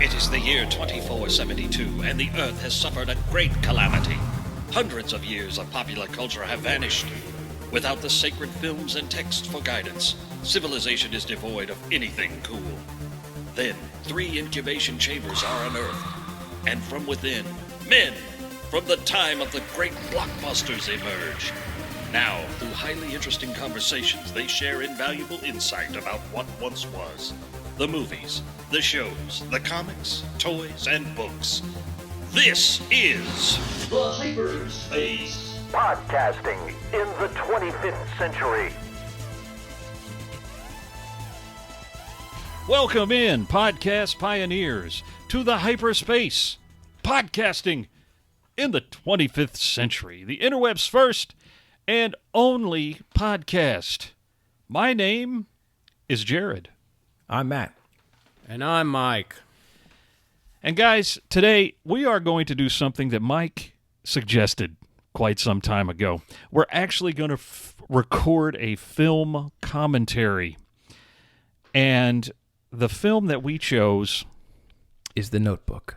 It is the year 2472, and the Earth has suffered a great calamity. Hundreds of years of popular culture have vanished. Without the sacred films and texts for guidance, civilization is devoid of anything cool. Then, 3 incubation chambers are unearthed, and from within, men from the time of the great blockbusters emerge. Now, through highly interesting conversations, they share invaluable insight about what once was. The movies, the shows, the comics, toys, and books. This is The Hyperspace. Podcasting in the 25th century. Welcome in, podcast pioneers, to the hyperspace. Podcasting in the 25th century. The interweb's first and only podcast. My name is Jared. I'm Matt. And I'm Mike. And guys, today we are going to do something that Mike suggested quite some time ago. We're actually going to record a film commentary. And the film that we chose Is The Notebook.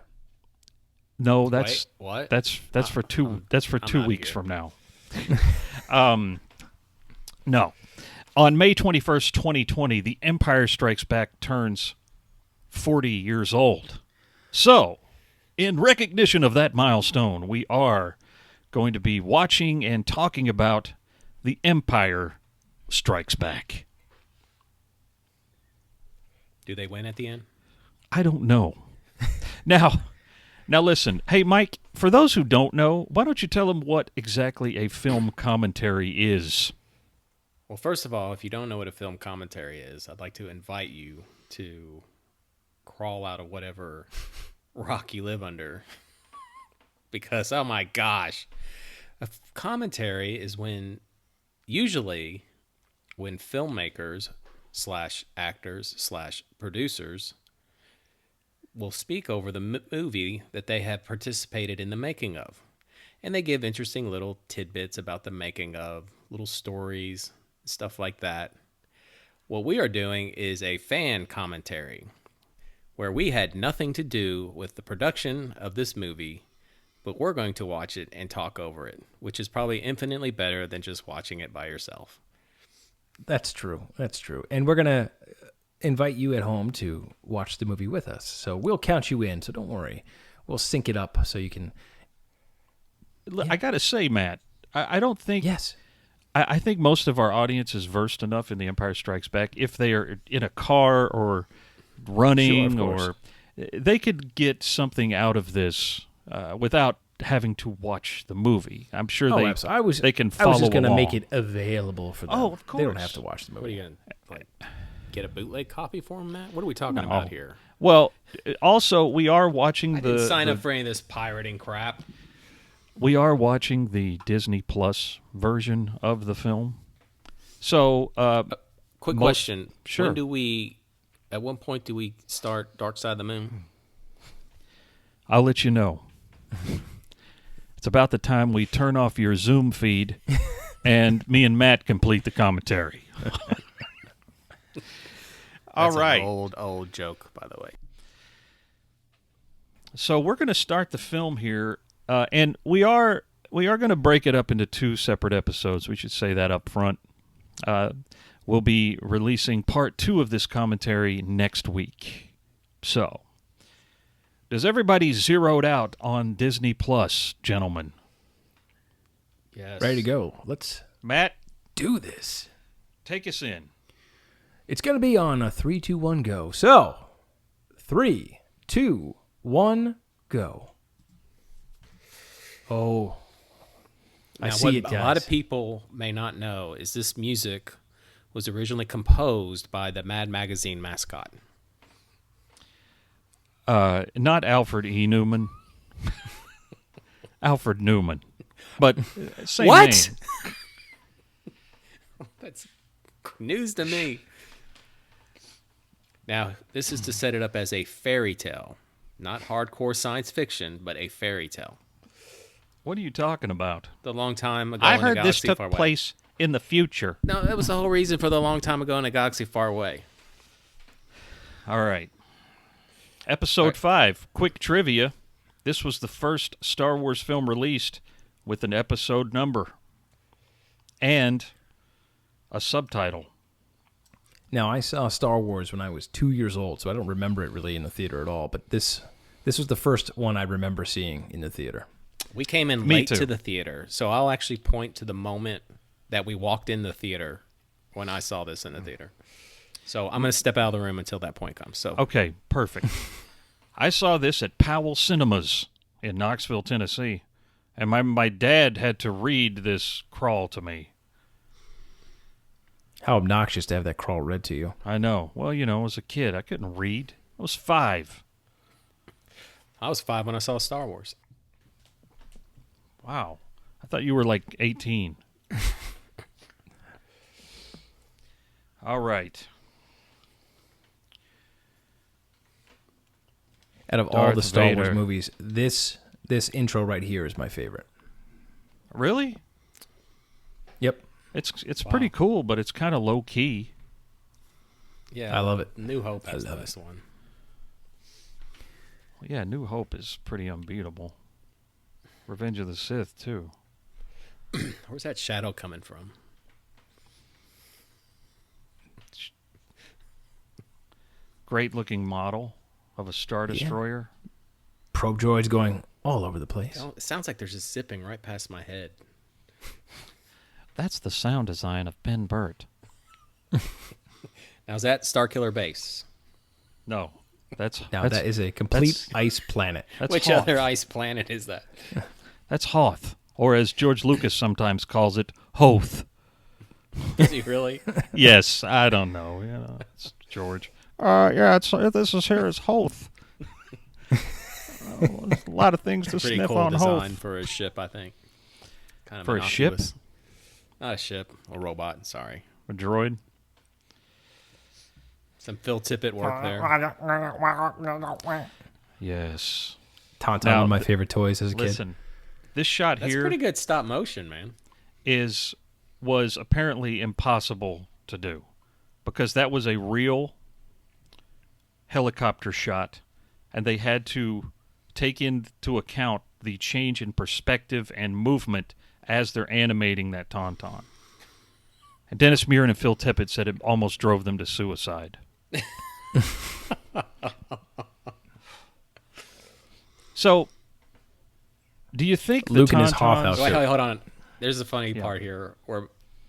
No, that's Wait, what? That's for 2 weeks here. from now. No. On May 21st, 2020, The Empire Strikes Back turns 40 years old. So, in recognition of that milestone, we are going to be watching and talking about The Empire Strikes Back. Do they win at the end? I don't know. Now listen. Hey, Mike, for those who don't know, why don't you tell them what exactly a film commentary is? Well, first of all, if you don't know what a film commentary is, I'd like to invite you to crawl out of whatever rock you live under. Because, oh my gosh, a commentary is usually when filmmakers / actors / producers will speak over the movie that they have participated in the making of. And they give interesting little tidbits about the making of, little stories, stuff like that. What we are doing is a fan commentary, where we had nothing to do with the production of this movie, but we're going to watch it and talk over it, which is probably infinitely better than just watching it by yourself. That's true. And we're going to invite you at home to watch the movie with us. So we'll count you in, so don't worry. We'll sync it up so you can... I got to say, Matt, I don't think... Yes. I think most of our audience is versed enough in The Empire Strikes Back. If they are in a car or running, Sure, of course. or they could get something out of this without having to watch the movie. I'm sure absolutely. they can follow I was just going to along. make it available for them. Oh, of They don't course. have to watch the movie. What are you going to get a bootleg copy for them, Matt? What are we talking No. about here? Well, also, we are watching I didn't sign up for any of this pirating crap. We are watching the Disney Plus version of the film. So, Quick question. Sure. At what point do we start Dark Side of the Moon? I'll let you know. It's about the time we turn off your Zoom feed and me and Matt complete the commentary. All That's right. An old joke, by the way. So we're going to start the film here, and we are going to break it up into 2 separate episodes. We should say that up front. We'll be releasing part 2 of this commentary next week. So, does everybody zeroed out on Disney Plus, gentlemen? Yes. Ready to go. Let's Matt, do this. take us in. It's going to be on a 3, 2, 1, go. So, 3, 2, 1, go. Oh, I Now, see what it, guys. a lot of people may not know is this music was originally composed by the Mad Magazine mascot. Not Alfred E. Newman. Alfred Newman. But same What? name. That's news to me. Now, this is to set it up as a fairy tale. Not hardcore science fiction, but a fairy tale. What are you talking about? The long time ago I in a heard this galaxy took far away. place in the future. No, that was the whole reason for the long time ago in a galaxy far away. All right. Episode 5, quick trivia. This was the first Star Wars film released with an episode number and a subtitle. Now, I saw Star Wars when I was 2 years old, so I don't remember it really in the theater at all. But this was the first one I remember seeing in the theater. We came in Me late too. to the theater, so I'll actually point to the moment that we walked in the theater when I saw this in the theater. So I'm going to step out of the room until that point comes. So Okay, perfect. I saw this at Powell Cinemas in Knoxville, Tennessee, and my dad had to read this crawl to me. How obnoxious to have that crawl read to you. I know. Well, as a kid, I couldn't read. I was 5. I was 5 when I saw Star Wars. Wow. I thought you were like 18. All right. Out of all Darth the Star Wars Vader. movies, this intro right here is my favorite. Really? Yep. It's pretty cool, but it's kind of low key. Yeah, I love it. New Hope is the love it. best one. Yeah, New Hope is pretty unbeatable. Revenge of the Sith, too. Where's that shadow coming from? Great looking model of a Star Destroyer. Probe droids going all over the place. It sounds like they're just zipping right past my head. That's the sound design of Ben Burt. Now, is that Starkiller Base? No, that's Now, that is a complete that's- ice planet. that's Which Hoth. other ice planet is that? That's Hoth, or as George Lucas sometimes calls it, Hoth. Is he really? Yes, I don't know. It's George. Yeah, this is here is Hoth. There's a lot of things to Pretty sniff cool on design Hoth. for a ship, I think. Kind of For a ship? innocuous. Not a ship, a robot. Sorry, A droid. some Phil Tippett work there. Yes. Tauntaun, Now, one of my favorite toys as a kid. Listen, this shot That's here pretty good stop motion, man. was apparently impossible to do because that was a real helicopter shot, and they had to take into account the change in perspective and movement as they're animating that Tauntaun. And Dennis Muren and Phil Tippett said it almost drove them to suicide. So, do you think Luke the and his Hoth Tauntauns- outfit. Wait, hold on. There's a funny part here where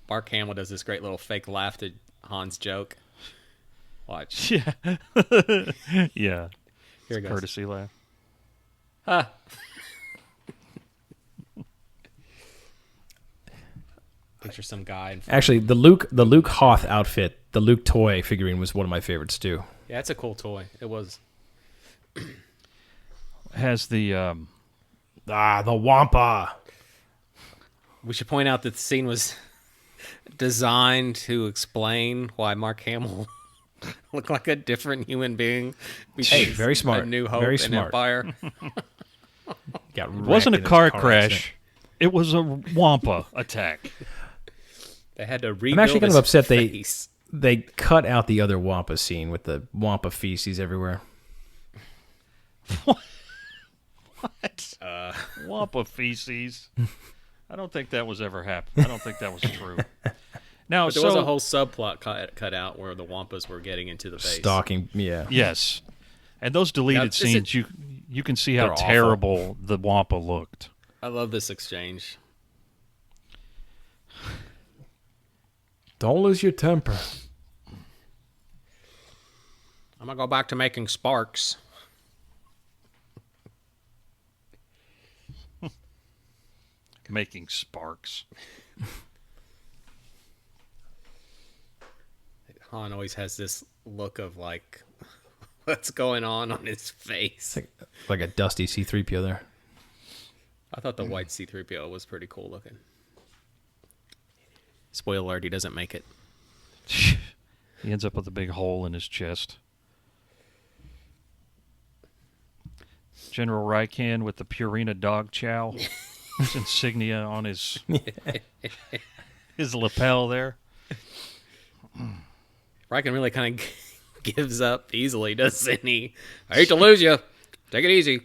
Mark Hamill does this great little fake laugh to Han's joke. Watch. Yeah. Yeah. Here it goes. Courtesy laugh. Ha. Picture some guy. In front. Actually, the Luke Hoth outfit, the Luke toy figurine was one of my favorites too. Yeah, it's a cool toy. It was. Has the The Wampa. We should point out that the scene was designed to explain why Mark Hamill looked like a different human being. Hey, very smart. A New Hope Very and smart. Empire. Got it wasn't a car crash. It was a Wampa attack. They had to rebuild I'm actually kind of his upset face. they cut out the other Wampa scene with the Wampa feces everywhere. What? Wampa feces. I don't think that was ever happened. I don't think that was true. Now, But there was a whole subplot cut out where the Wampas were getting into the base. Stalking, yeah. yes, and those deleted Now, is it- scenes, you can see how They're awful. terrible the Wampa looked. I love this exchange. Don't lose your temper. I'm gonna go back to making sparks. Making sparks. Han always has this look of like, what's going on his face. Like a dusty C-3PO there. I thought the white C-3PO was pretty cool looking. Spoiler alert, he doesn't make it. He ends up with a big hole in his chest. General Raikan with the Purina dog chow. His insignia on his lapel there. Riken really kind of gives up easily, doesn't he? I hate to lose you. Take it easy.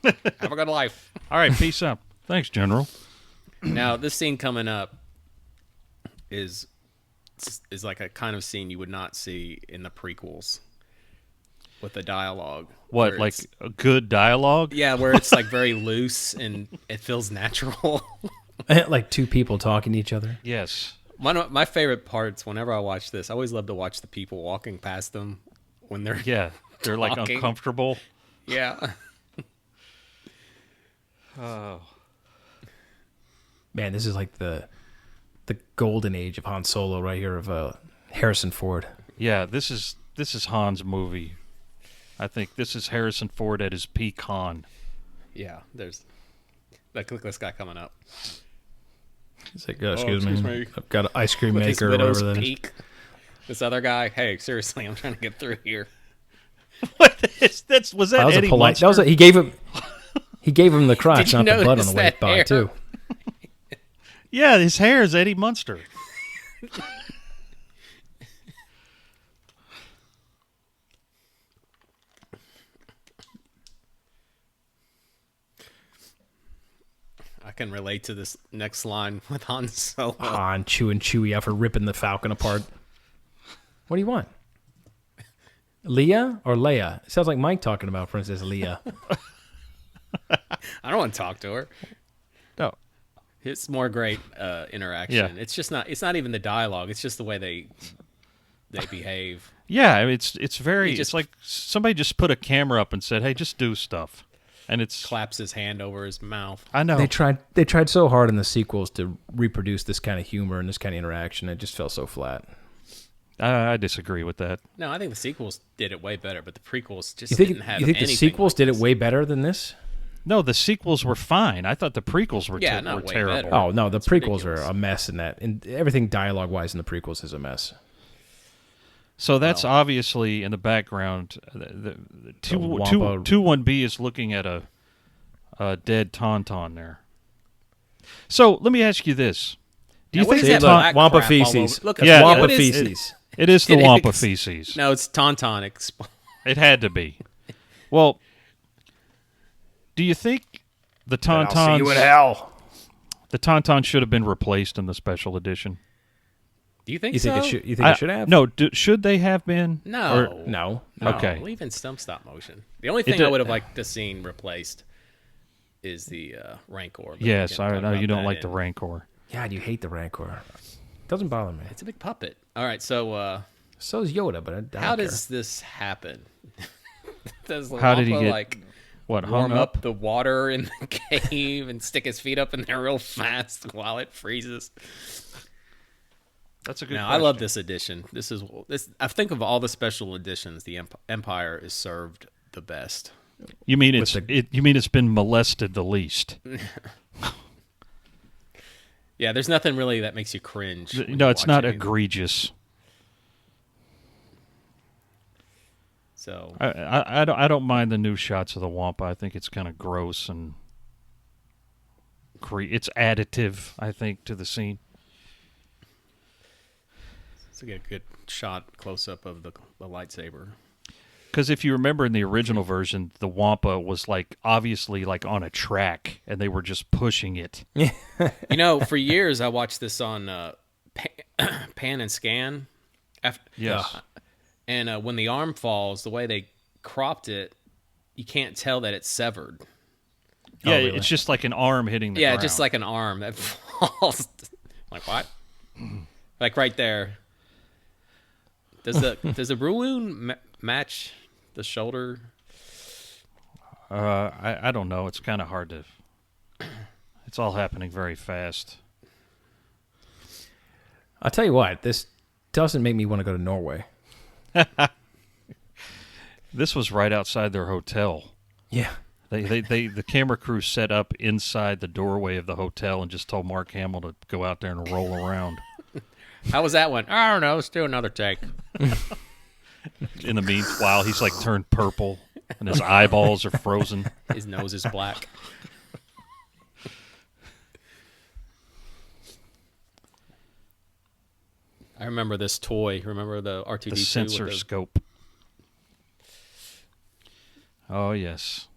Have a good life. All right, peace out. Thanks, General. Now, this scene coming up is like a kind of scene you would not see in the prequels with the dialogue. What, where like it's- a good dialogue? Yeah, where it's like very loose and it feels natural. Like two people talking to each other. Yes. One of my favorite parts, whenever I watch this, I always love to watch the people walking past them when they're Yeah, they're like Talking. uncomfortable. yeah. Oh. Man, this is like the golden age of Han Solo right here of Harrison Ford. Yeah, this is Han's movie. I think this is Harrison Ford at his peak Han. Yeah, there's that clickless guy coming up. He's like, excuse excuse me. me. I've got an ice cream With his maker or widow's whatever that is. peak. This other guy, hey, seriously, I'm trying to get through here. What is that? Was that That was Eddie a polite. Munster? He gave him the crotch, Did you not the butt on notice the way that by hair? too. Yeah, his hair is Eddie Munster. I can relate to this next line with Han Solo. Han chewing Chewie after ripping the Falcon apart. What do you want? Leia or Leia? It sounds like Mike talking about Princess Leia. I don't want to talk to her. No. It's more great interaction. Yeah. It's just not. It's not even the dialogue. It's just the way they behave. Yeah, I mean, it's very. He just- It's like somebody just put a camera up and said, "Hey, just do stuff," and it's. Claps his hand over his mouth. I know. They tried so hard in the sequels to reproduce this kind of humor and this kind of interaction. It just fell so flat. I disagree with that. No, I think the sequels did it way better, but the prequels just You think didn't have the anything sequels like did it this. way better than this? No, the sequels were fine. I thought the prequels were, Yeah, were not way terrible. better. Oh no, the It's prequels ridiculous. are a mess in that, and everything dialogue wise in the prequels is a mess. So that's obviously in the background. The Wampa- 1B is looking at a dead Tauntaun there. So let me ask you this: do you Now, what think is that that look, black Wampa crap all feces. over- Look, Yeah, Wampa what is- feces. it is the It Wampa is. feces? No, it's Tauntaun. It had to be. Well, do you think the Tauntauns hell. the Tauntaun should have been replaced in the special edition? Do you think You so? think it should? You think it should have? No, should they have been? No. Or- No. No, Okay. Leave in some stop motion. The only thing I did- would have liked to seen replaced is the Rancor. but we Yes, can I talk know about you don't that like the in- Rancor. God, you hate the Rancor. Doesn't bother me. It's a big puppet. All right, so So is Yoda, but I don't how care. does this happen? Does How did he Wampa, get like What, hung warm up the water in the cave and stick his feet up in there real fast while it freezes? That's a good. Now, I love this edition. This. I think of all the special editions, the Empire is served the best. You mean with you mean it's been molested the least? Yeah, there's nothing really that makes you cringe. when No, you it's watch not it. egregious. So I don't mind the new shots of the Wampa. I think it's kind of gross and it's additive. I think to the scene. let's get a good shot close up of the lightsaber. Because if you remember in the original version, the Wampa was like obviously like on a track, and they were just pushing it. You know, for years I watched this on Pan and Scan. Yes. And when the arm falls, the way they cropped it, you can't tell that it's severed. Yeah, really? it's just like an arm hitting the Yeah, ground. just like an arm that falls. Like what? Like right there. Does the balloon match the shoulder? I don't know. It's kind of hard to. It's all happening very fast. I'll tell you what, this doesn't make me want to go to Norway. This was right outside their hotel. Yeah. The camera crew set up inside the doorway of the hotel and just told Mark Hamill to go out there and roll around. How was that one? I don't know. Let's do another take. In the meanwhile, he's like turned purple and his eyeballs are frozen. His nose is black. I remember this toy. Remember the R2D2? The sensor scope. Oh, yes.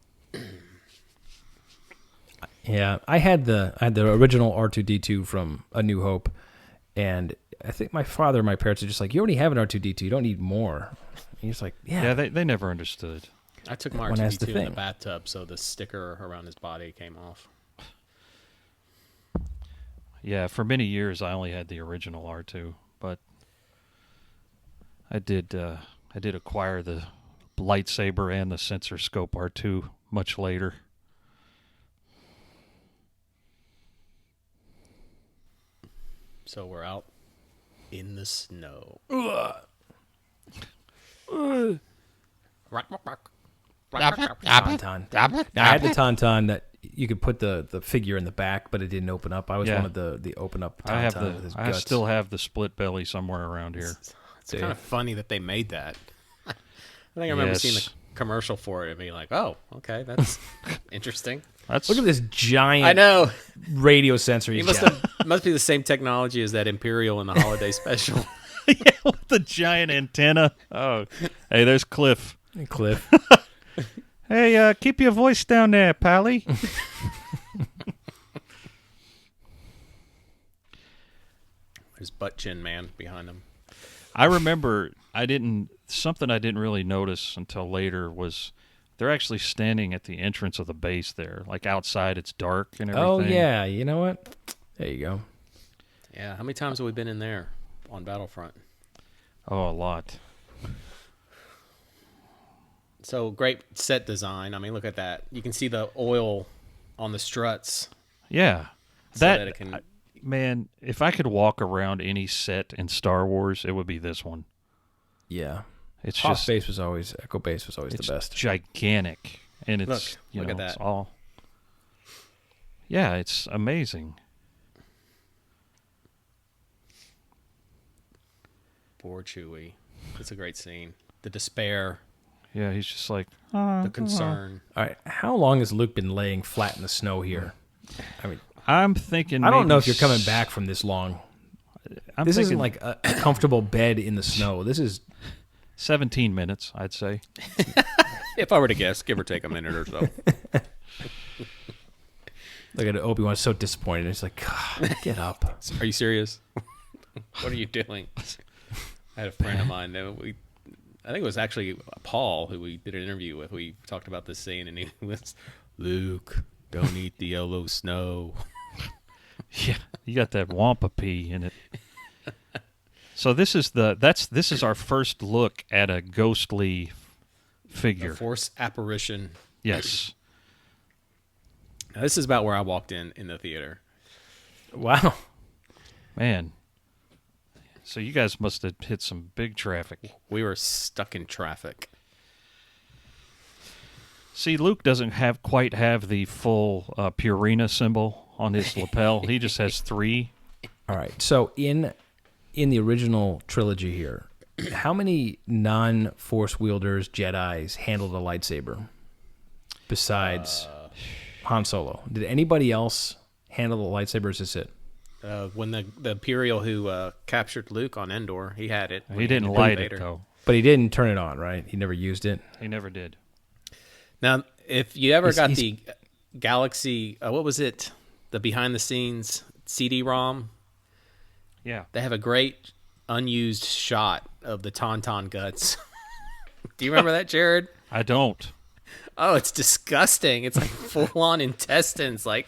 Yeah, I had the original R2D2 from A New Hope, and I think my father and my parents are just like, you already have an R2D2, you don't need more. And he's like, Yeah, they never understood. I took my One has the R2D2 in the thing. bathtub, so the sticker around his body came off. Yeah, for many years I only had the original R2, but I did acquire the lightsaber and the sensor scope R2 much later. So we're out in the snow. Tauntaun. Now, I had the Tauntaun that you could put the figure in the back, but it didn't open up. I was Yeah. one of the open up I have Tauntaun with his I guts. still have the split belly somewhere around here. It's kind of funny that they made that. I think I remember seeing the Yes. commercial for it and being like, "Oh, okay, that's interesting." That's Look at this giant I know. radio sensor It he's must got. must be the same technology as that Imperial in the holiday special. yeah, with the giant antenna. Oh, hey, there's Cliff. Cliff. Hey, keep your voice down there, Pally. There's Butt Chin Man behind him. I remember something I didn't really notice until later was they're actually standing at the entrance of the base there. Like outside it's dark and everything. Oh, yeah. You know what? There you go. Yeah, how many times have we been in there on Battlefront? Oh, a lot. So great set design. I mean, look at that. You can see the oil on the struts. Yeah. So that it can. Man, if I could walk around any set in Star Wars, it would be this one. Yeah. It's Hoth just Base was always, Echo Base was always it's the best. gigantic, and it's Look at it's that. all. Yeah, it's amazing. Poor Chewie. It's a great scene. The despair, Yeah, he's just like the concern. All right. How long has Luke been laying flat in the snow here? I mean, I'm thinking. I don't know maybe if you're coming back from this long. I'm This isn't thinking like a comfortable bed in the snow. This is 17 minutes, I'd say. If I were to guess, give or take a minute or so. look at Obi-Wan so disappointed. He's like, God, get up. Are you serious? What are you doing? I had a friend of mine that I think it was actually Paul who we did an interview with. We talked about this scene, and he was, Luke, don't eat the yellow snow. Yeah, you got that Wampa pea in it. So this is our first look at a ghostly figure. A force apparition. Yes. Now, this is about where I walked in the theater. Wow. Man. So you guys must have hit some big traffic. We were stuck in traffic. See, Luke doesn't quite have the full Purina symbol on his lapel. He just has 3. All right. So in the original trilogy here, how many non-Force wielders, Jedis, handled a lightsaber besides Han Solo? Did anybody else handle the lightsaber? Or is this it? When the Imperial who captured Luke on Endor, he had it. He didn't light it, though. But he didn't turn it on, right? He never used it. He never did. Now, if you ever got He's- the Galaxy, what was it? The behind-the-scenes CD-ROM? Yeah. They have a great unused shot of the Tauntaun guts. Do you remember that, Jared? I don't. Oh, it's disgusting. It's like full-on intestines, like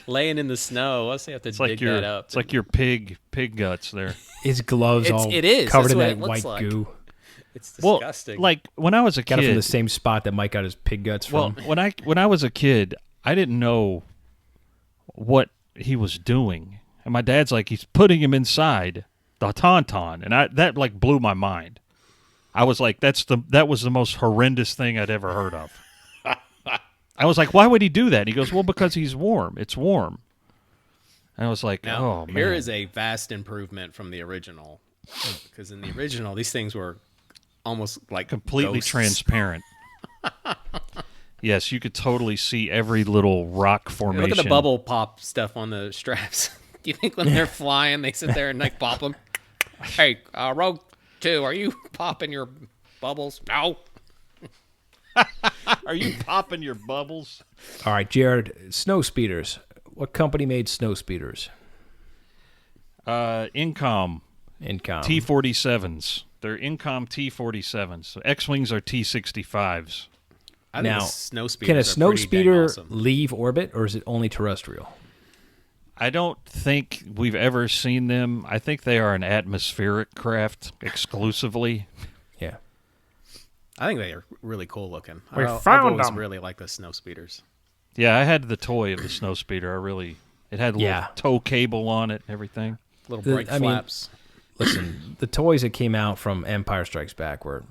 laying in the snow. Let's see if I have It's to dig like that up. It's like your pig guts there. His gloves all It is. covered That's in what that it looks white like. goo. It's Well, disgusting. like when I was a Got it from the kid. same spot that Mike got his pig guts Well, from. when I was a kid, I didn't know what he was doing, and my dad's like, he's putting him inside the tauntaun, and that like blew my mind. I was like, that was the most horrendous thing I'd ever heard of. I was like, why would he do that? And he goes, well, because he's warm. It's warm. And I was like, now, oh man, here is a vast improvement from the original. Because in the original, these things were almost like completely ghosts. transparent. Yes, you could totally see every little rock formation. Look at the bubble pop stuff on the straps. Do you think when they're flying, they sit there and like pop them? Hey, Rogue 2, are you popping your bubbles? No. Are you popping your bubbles? All right, Jared, snow speeders. What company made snow speeders? Incom Incom. T-47s. They're Incom T-47s. So X-Wings are T-65s. I think Now, the snow speeders can a are snow pretty dang speeder awesome. leave orbit, or is it only terrestrial? I don't think we've ever seen them. I think they are an atmospheric craft exclusively. Yeah. I think they are really cool looking. Found I've always them. really liked the snow speeders. Yeah, I had the toy of the snow speeder. It had a little Yeah. tow cable on it and everything. Little The- brake I mean- flaps. Listen, the toys that came out from Empire Strikes Back were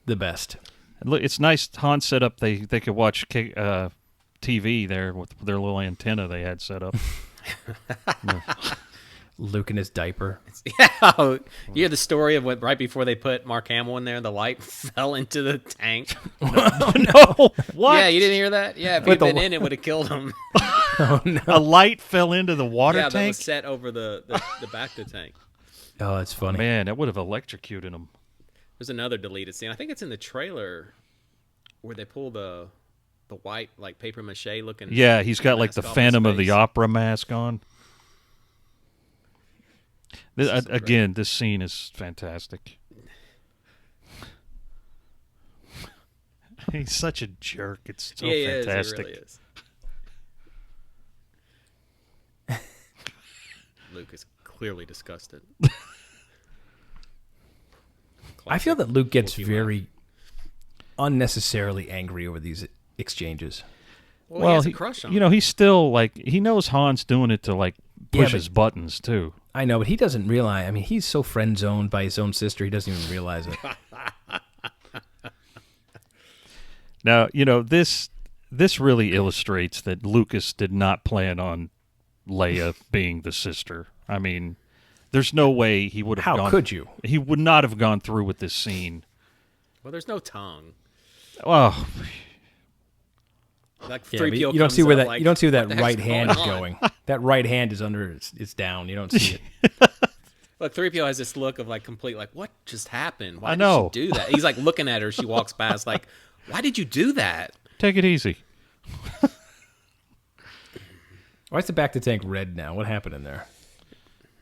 the best. And look, it's nice. Han set up. They could watch TV there with their little antenna they had set up. Luke in his diaper. Yeah, you hear the story of what right before they put Mark Hamill in there, the light fell into the tank. Oh no! What? Yeah, you didn't hear that? Yeah, if he'd been in, it would have killed him. A light fell into the water Yeah, that tank. was set over the back of the tank. Oh, that's funny. Man, that would have electrocuted him. There's another deleted scene. I think it's in the trailer where they pull the white like paper mache looking. Yeah, he's got like the mask off his Phantom of the face. Opera mask on. This is so Again, this scene is fantastic. He's such a jerk. It's so Yeah, fantastic. He really is. Luke is clearly disgusted. I feel that Luke gets Wookiee very unnecessarily angry over these exchanges. Well, he has a crush on him. he's still like he knows Han's doing it to like Yeah, push but- his buttons too. I know, but he doesn't realize. I mean, he's so friend zoned by his own sister, he doesn't even realize it. Now, this really illustrates that Lucas did not plan on Leia being the sister. I mean, there's no way he would have How gone. could you? He would not have gone through with this scene. Well, there's no tongue. Oh, Like Yeah, but 3PO you don't comes see where up that like, you don't see where "What that the right heck's hand is on?" going. That right hand is under. It's down. You don't see it. Look, 3PO has this look of like complete like, what just happened? Why I know. did she do that? He's like looking at her. She walks past like, why did you do that? take it easy. Why is the back to tank red now? What happened in there?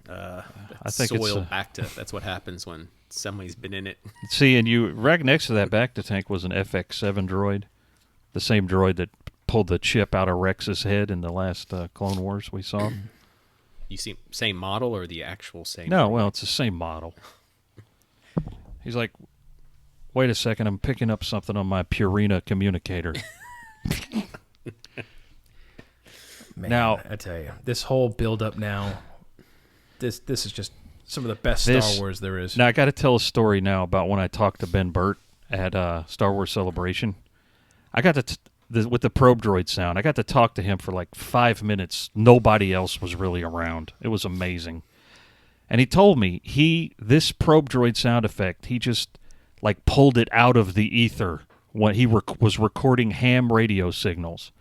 I think it's Soil back to. That's what happens when somebody's been in it. see, and you right next to that back to tank was an FX7 droid, the same droid that pulled the chip out of Rex's head in the last Clone Wars we saw. You see, same model or the actual same? No, well, it's the same model. He's like, wait a second, I'm picking up something on my Purina communicator. Man, Now- I tell you, this whole build up now. This is just some of the best This- Star Wars there is. Now, I got to tell a story now about when I talked to Ben Burt at Star Wars Celebration. I got to, with the probe droid sound, I got to talk to him for like 5 minutes. Nobody else was really around. It was amazing. And he told me this probe droid sound effect, he just like pulled it out of the ether when he was recording ham radio signals.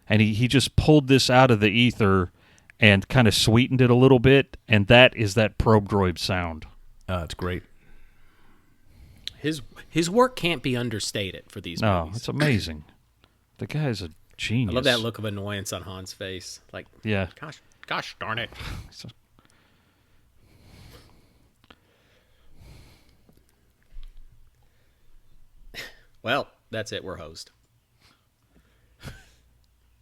And he just pulled this out of the ether and kind of sweetened it a little bit, and that is that probe droid sound. It's great. His work can't be understated for these No, movies. it's amazing. The guy's a genius. I love that look of annoyance on Han's face. Like, Yeah. gosh darn it. Well, that's it. We're host.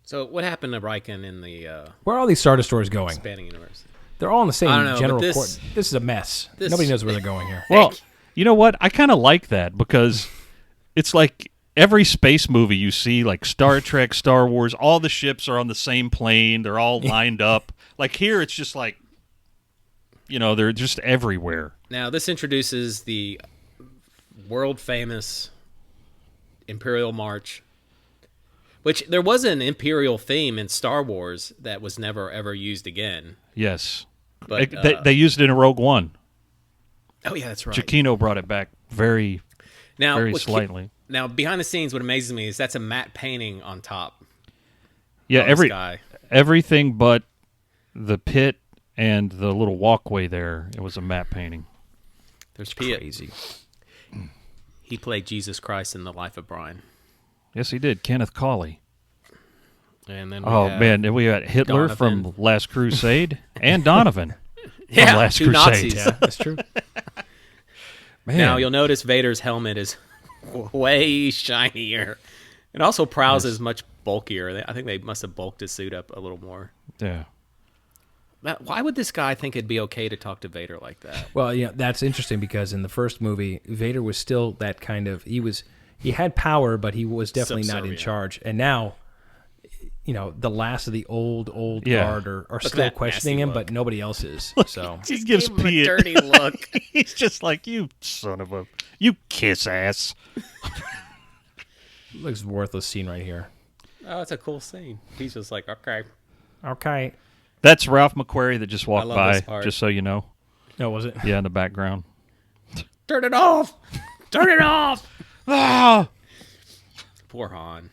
So, what happened to Riken in the Where are all these Star Destroyers going? Spanning Universe? They're all in the same I don't know, general but court. This is a mess. this- Nobody knows where they're going here. Well, you know what? I kind of like that because it's like every space movie you see, like Star Trek, Star Wars, all the ships are on the same plane. They're all lined up. Like here, it's just like, they're just everywhere. Now, this introduces the world famous Imperial March, which there was an Imperial theme in Star Wars that was never ever used again. Yes. But They used it in Rogue One. oh yeah, that's right. Giacchino brought it back very Now, slightly. Now, behind the scenes, what amazes me is that's a matte painting on top. Yeah, of the sky. everything but the pit and the little walkway there, it was a matte painting. There's Crazy. He played Jesus Christ in The Life of Brian. Yes, he did. Kenneth Cawley. And then Man, we got Hitler Donovan. from Last Crusade and Donovan from Last two Crusade. Nazis. Yeah, that's true. Man, Now you'll notice Vader's helmet is way shinier. And also Prowse is much bulkier. I think they must have bulked his suit up a little more. yeah. Why would this guy think it'd be okay to talk to Vader like that? Well, that's interesting because in the first movie, Vader was still that kind of he had power, but he was definitely not in Subservient. charge. And now, the last of the old Yeah. guard are at still that questioning nasty him, look. but nobody else is. So He gives Give him a Pete dirty look. He's just like, you son of a... You kiss ass. looks worthless scene right here. Oh, it's a cool scene. He's just like, okay. Okay. That's Ralph McQuarrie that just walked love by, this part. just so you know. No, was it? Yeah, in the background. Turn it off! Turn it off! Ah! Poor Han.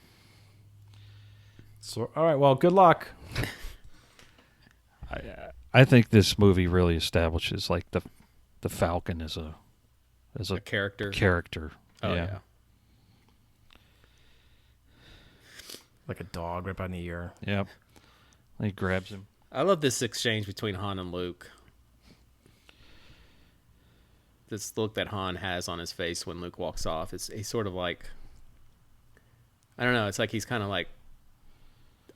So, all right. Well, good luck. I think this movie really establishes like the Falcon as a A character. character. Oh, yeah. Like a dog right by the ear. Yep. He grabs him. I love this exchange between Han and Luke. This look that Han has on his face when Luke walks off. He's sort of like, I don't know, it's like he's kind of like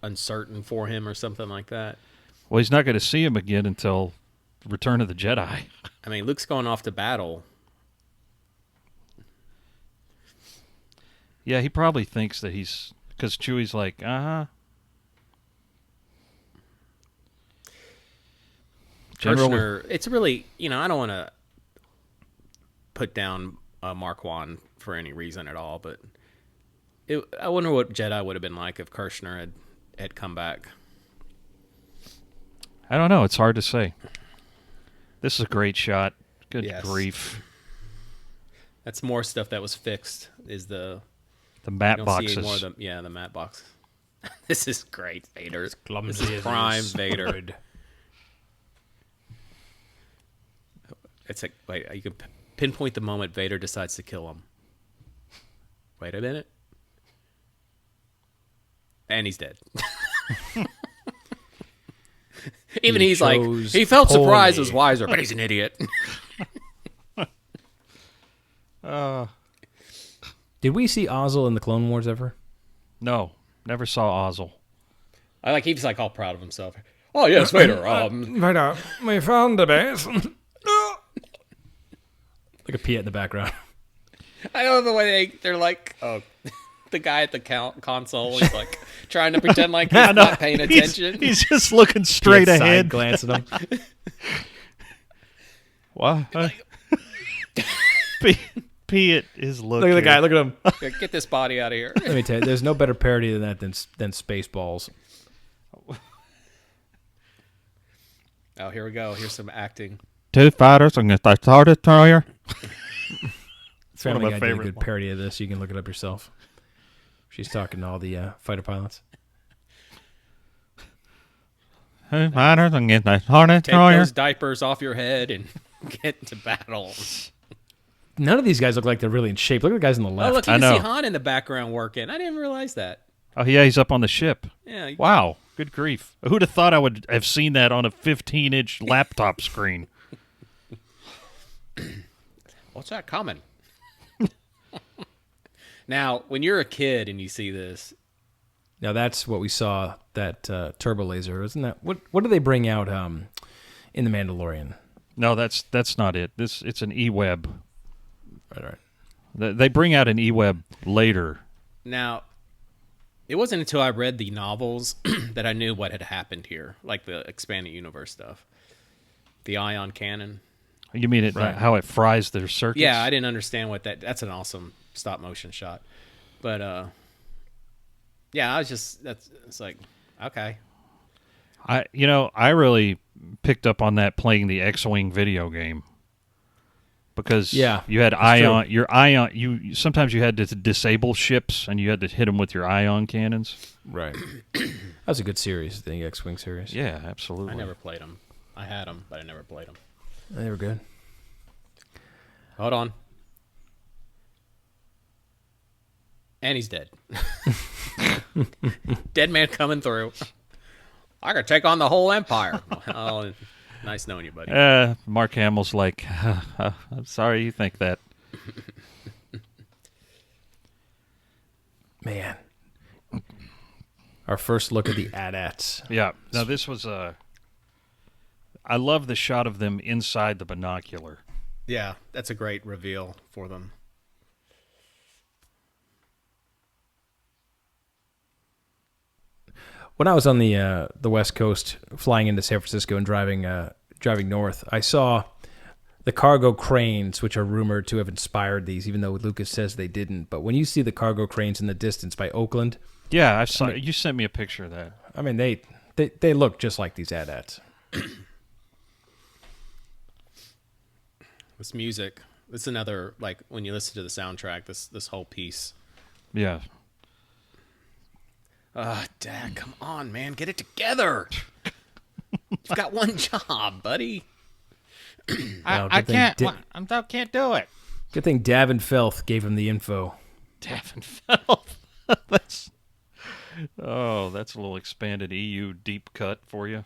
uncertain for him or something like that. Well, he's not going to see him again until Return of the Jedi. I mean, Luke's going off to battle. Yeah, he probably thinks that he's... Because Chewie's like, Kirshner, it's really, I don't want to put down Marquand for any reason at all, but I wonder what Jedi would have been like if Kirshner had come back. I don't know. It's hard to say. This is a great shot. Good Yes. grief. That's more stuff that was fixed. Is the The you matte don't boxes. see any more of the matte box. This is great, Vader. This clumsy is as prime it is. Vader. It's like, wait, you can pinpoint the moment Vader decides to kill him. Wait a minute. And he's dead. Even He he's like, chose he felt surprised, poorly. was wiser, but he's an idiot. Did we see Ozzel in the Clone Wars ever? No, never saw Ozzel. I like, he's like all proud of himself. Oh, yes, Vader. Vader, we found the base. Like a Piet in the background. I love the way they're like, oh, the guy at the console is like trying to pretend like he's not paying attention. He's just looking straight Piet ahead. Side glance at him. What? Piet is looking. Look at the guy. Look at him. Get this body out of here. Let me tell you, there's no better parody than that than Spaceballs. Oh, here we go. Here's some acting. Two fighters against a Star Destroyer. Family my Guy did a favorite good ones. parody of this. You can look it up yourself. She's talking to all the fighter pilots. Two fighters against a Star Take Destroyer. those diapers off your head and get into battle. None of these guys look like they're really in shape. Look at the guys on the Oh, left. look, you I can know. see Han in the background working. I didn't realize that. Oh, yeah, he's up on the ship. Yeah. Wow, good grief. Who'd have thought I would have seen that on a 15-inch laptop screen? What's that coming? Now, when you're a kid and you see this, Now that's what we saw. That turbo laser, isn't that? What do they bring out in the Mandalorian? No, that's not it. It's an E-Web. Right. They bring out an E-Web later. now, it wasn't until I read the novels that I knew what had happened here, like the expanded universe stuff. The ion cannon. You mean it? Right. How it fries their circuits? Yeah, I didn't understand what that's an awesome stop motion shot. But yeah, it's like, okay. I really picked up on that playing the X-Wing video game. Because Yeah, you had true. you sometimes you had to disable ships and you had to hit them with your ion cannons. Right. That was a good series, the X-Wing series. Yeah, absolutely. I never played them. I had them, but I never played them. They were good. Hold on. And he's dead. Dead man coming through. I could take on the whole empire. Oh, nice knowing you, buddy. Mark Hamill's like, I'm sorry you think that. Man. Our first look at the AT-ATs. Yeah. Now, this was I love the shot of them inside the binocular. Yeah, that's a great reveal for them. When I was on the West Coast, flying into San Francisco and driving north, I saw the cargo cranes, which are rumored to have inspired these, even though Lucas says they didn't. But when you see the cargo cranes in the distance by Oakland, Yeah, I saw. You sent me a picture of that. I mean they look just like these AT-ATs. This music. This is another, like, when you listen to the soundtrack, this whole piece. Yeah. Dad, come on, man. Get it together. You've got one job, buddy. I can't. I can't do it. Good thing Davin Felth gave him the info. Davin Felth. That's a little expanded EU deep cut for you.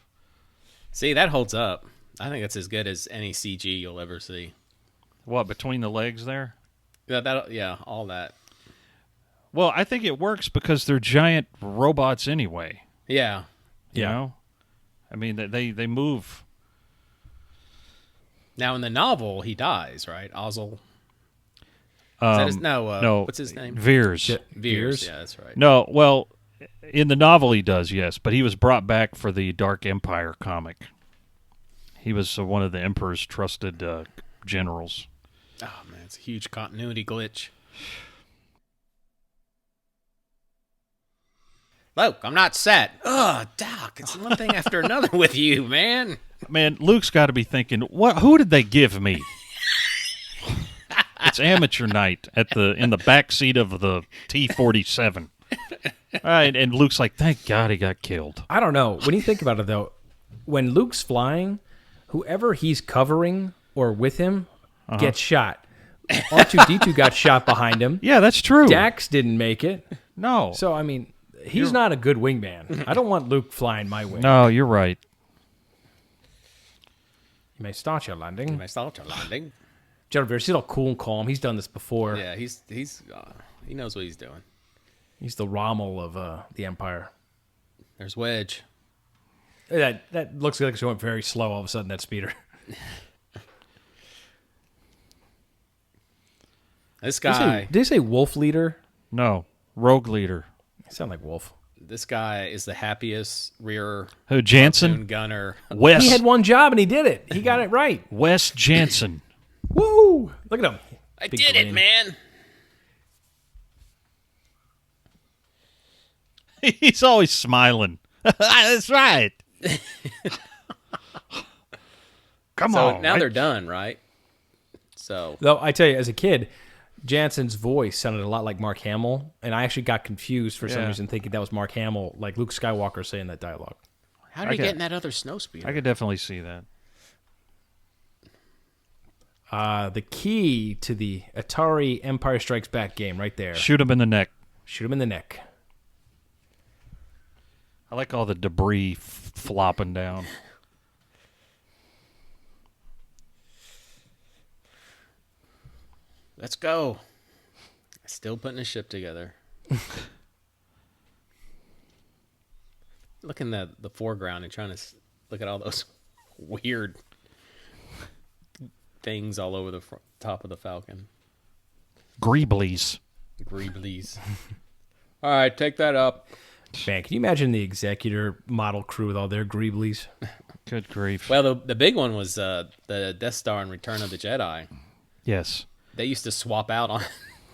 See, that holds up. I think that's as good as any CG you'll ever see. What, between the legs there? Yeah, all that. Well, I think it works because they're giant robots anyway. Yeah. You know? I mean, they move. Now, in the novel, he dies, right? Ozzel. Is that his, no. What's his name? Veers. Veers. Yeah, that's right. No, well, in the novel he does, yes, but he was brought back for the Dark Empire comic. He was one of the Emperor's trusted generals. Oh, man, it's a huge continuity glitch. Luke, I'm not set. Ugh, Doc, it's one thing after another with you, man. Man, Luke's got to be thinking, who did they give me? It's amateur night in the back seat of the T-47. All right, and Luke's like, thank God he got killed. I don't know. When you think about it, though, when Luke's flying, whoever he's covering or with him gets shot. R2-D2 got shot behind him. Yeah, that's true. Dax didn't make it. No. So, I mean, he's not a good wingman. I don't want Luke flying my wing. No, you're right. You may start your landing. General Veers, he's all cool and calm. He's done this before. Yeah, he knows what he's doing. He's the Rommel of the Empire. There's Wedge. That looks like it's going very slow all of a sudden, that speeder. This guy. Did he say Wolf Leader? No, Rogue Leader. He sound like Wolf. This guy is the happiest rear Who, Jansen? platoon gunner. Wes. He had one job and he did it. He got it right. Wes Jansen. Woo! Look at him. I Big did it, grin. man. He's always smiling. That's right. Come So on. now they're done, right? So Though I tell you, as a kid, Jansen's voice sounded a lot like Mark Hamill, and I actually got confused for some reason, thinking that was Mark Hamill, like Luke Skywalker saying that dialogue. how did he get in that other snow speeder? I could definitely see that. The key to the Atari Empire Strikes Back game right there. Shoot him in the neck. Shoot him in the neck. I like all the debris flopping down. Let's go. Still putting a ship together. Look in the foreground and trying to look at all those weird things all over the top of the Falcon. Greeblies. Greeblies. All right, take that up. Man, can you imagine the Executor model crew with all their Greeblies? Good grief. Well, the big one was the Death Star in Return of the Jedi. Yes. They used to swap out on,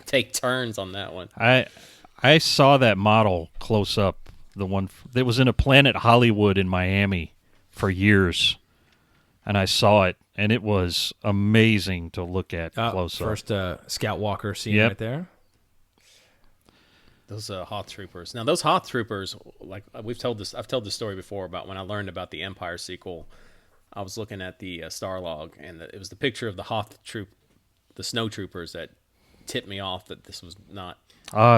take turns on that one. I saw that model close up. The one that was in a Planet Hollywood in Miami for years, and I saw it, and it was amazing to look at close up. First Scout Walker scene right there. Those Hoth troopers. Now, those Hoth troopers, like I've told this story before about when I learned about the Empire sequel. I was looking at the star log, and it was the picture of the the snow troopers that tipped me off that this was not.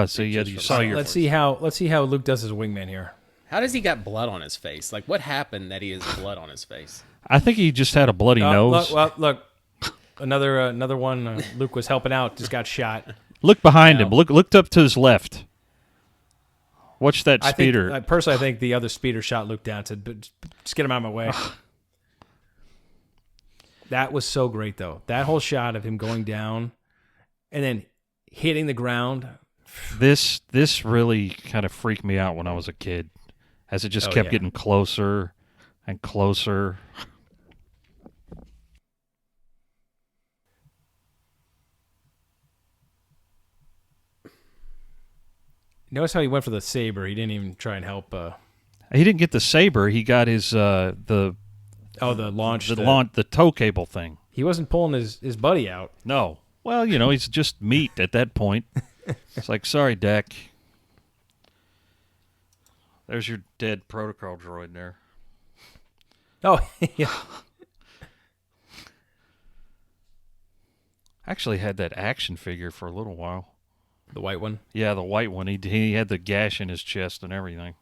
So yeah, you saw your. Let's see how Luke does as a wingman here. How does he got blood on his face? Like, what happened that he has blood on his face? I think he just had a bloody nose. Look, another one. Luke was helping out, just got shot. Look behind him. Looked up to his left. Watch that speeder. Personally, I think the other speeder shot Luke down. Said, "But just get him out of my way." That was so great, though. That whole shot of him going down and then hitting the ground. This really kind of freaked me out when I was a kid, as it just kept getting closer and closer. Notice how he went for the saber. He didn't even try and help. He didn't get the saber. He got his the tow cable thing. He wasn't pulling his buddy out. No. Well, he's just meat at that point. It's like, sorry, Dak. There's your dead protocol droid there. Oh, yeah. I actually had that action figure for a little while. The white one? Yeah, the white one. He had the gash in his chest and everything.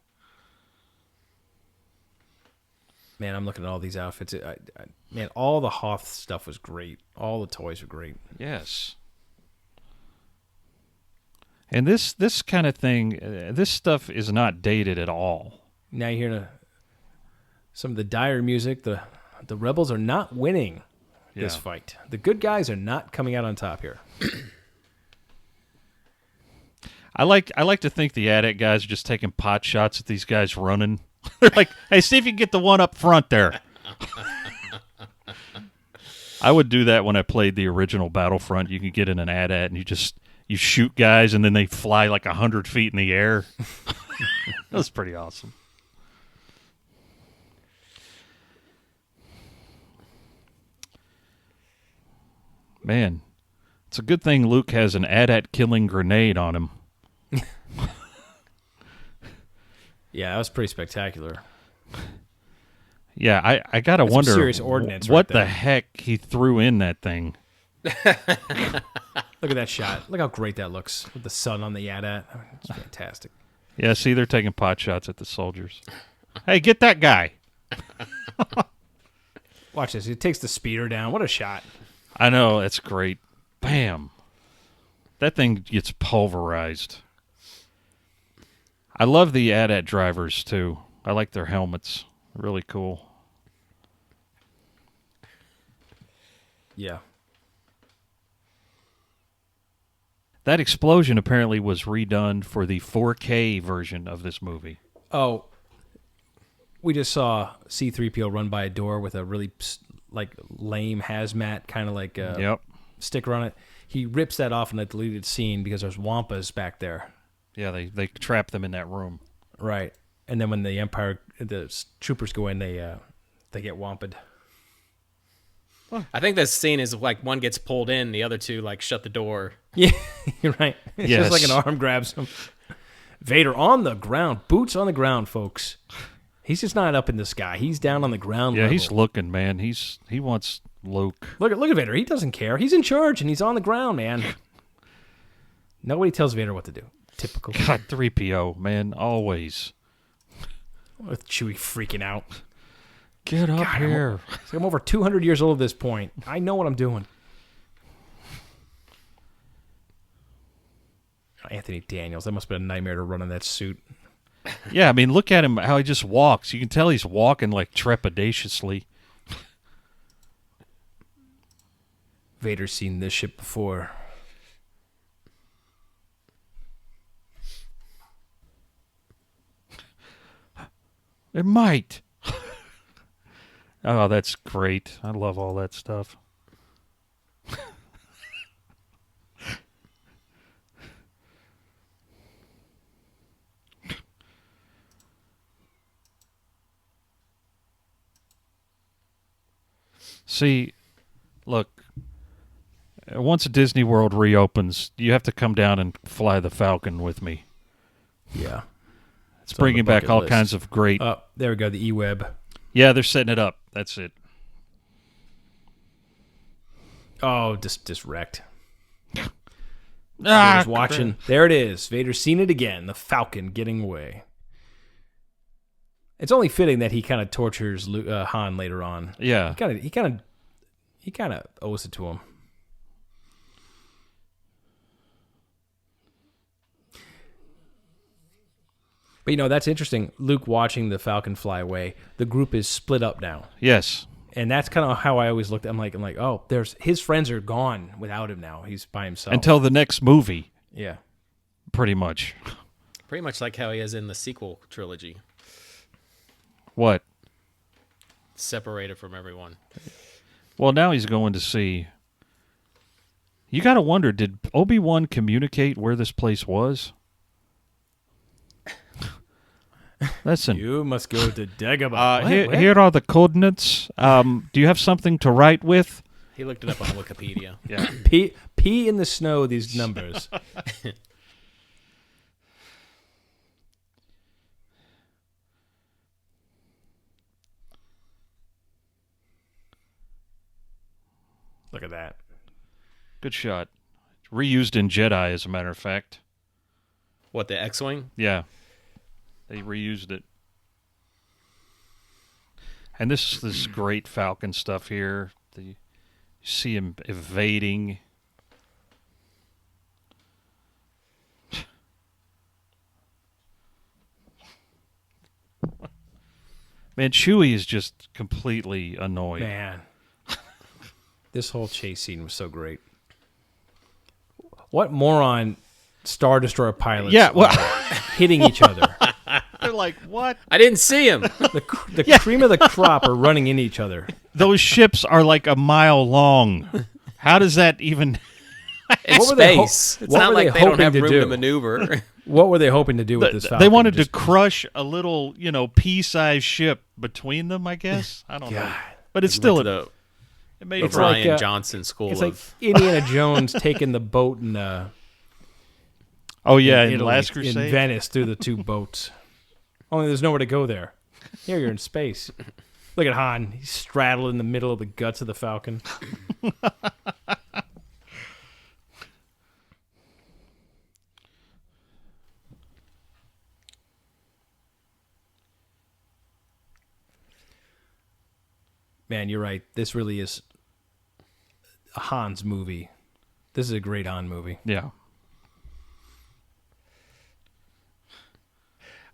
Man, I'm looking at all these outfits. Man, all the Hoth stuff was great. All the toys were great. Yes. And this kind of thing, this stuff is not dated at all. Now you hear some of the dire music. The rebels are not winning this fight. The good guys are not coming out on top here. I like to think the AT-AT guys are just taking pot shots at these guys running. They're like, hey, see if you can get the one up front there. I would do that when I played the original Battlefront. You can get in an AT-AT and you shoot guys and then they fly like 100 feet in the air. That was pretty awesome. Man, it's a good thing Luke has an AT-AT killing grenade on him. Yeah, that was pretty spectacular. Yeah, I gotta wonder serious ordnance what right there. the heck he threw in that thing. Look at that shot. Look how great that looks with the sun on the AT-AT. It's fantastic. Yeah, see, they're taking pot shots at the soldiers. Hey, get that guy. Watch this. He takes the speeder down. What a shot. I know, that's great. Bam. That thing gets pulverized. I love the AT-AT drivers, too. I like their helmets. Really cool. Yeah. That explosion apparently was redone for the 4K version of this movie. Oh, we just saw C-3PO run by a door with a really lame hazmat kind of sticker on it. He rips that off in a deleted scene because there's Wampas back there. Yeah, they trap them in that room. Right. And then when the troopers go in, they get wamped. I think this scene is like one gets pulled in, the other two shut the door. Yeah, you're right. It's Yes. just like an arm grabs him. Vader on the ground, boots on the ground, folks. He's just not up in the sky. He's down on the ground Yeah, level. he's looking, man. He wants Luke. Look at Vader. He doesn't care. He's in charge, and he's on the ground, man. Nobody tells Vader what to do. Typical. God, 3PO, man, always. With Chewie freaking out. Get up here. I'm over 200 years old at this point. I know what I'm doing. Anthony Daniels. That must have been a nightmare to run in that suit. Yeah, I mean, look at him, how he just walks. You can tell he's walking trepidatiously. Vader's seen this ship before. It might. Oh, that's great. I love all that stuff. See, look, once Disney World reopens, you have to come down and fly the Falcon with me. Yeah. It's bringing back all kinds of great... Oh, there we go, the E-Web. Yeah, they're setting it up. That's it. Oh, just wrecked. Ah, Vader's watching. There it is. Vader's seen it again. The Falcon getting away. It's only fitting that he kind of tortures Han later on. Yeah. He kind of owes it to him. But that's interesting. Luke watching the Falcon fly away. The group is split up now. Yes. And that's kind of how I always looked. I'm like, oh, his friends are gone without him now. He's by himself Until the next movie, yeah. pretty much. Pretty much like how he is in the sequel trilogy, What? separated from everyone. Well, now he's going to see. You got to wonder, did Obi-Wan communicate where this place was? Listen. You must go to Dagobah. Here are the coordinates. Do you have something to write with? He looked it up on Wikipedia. Yeah. Pee in the snow. These numbers. Look at that. Good shot. Reused in Jedi, as a matter of fact. What, the X-Wing? Yeah. They reused it. And this great Falcon stuff here. You see him evading. Man, Chewie is just completely annoyed. Man. This whole chase scene was so great. What moron Star Destroyer pilots Yeah, well, are hitting each other? they're like, what? I didn't see him. The cream of the crop are running into each other. Those ships are like a mile long. How does that even... It's What were they space. It's what not were like they they don't hoping have to room do? to maneuver. What were they hoping to do with this Falcon? They wanted Just- to crush a little, pea-sized ship between them, I guess. I don't know. God. But it's still... the It made It's for... like, Ryan Johnson school It's like of... Indiana Jones taking the boat in Oh, yeah, in Italy, Last Crusade. in Venice through the two boats. Only there's nowhere to go there. Here you're in space. Look at Han. He's straddled in the middle of the guts of the Falcon. Man, you're right. This really is a Han's movie. This is a great Han movie. Yeah.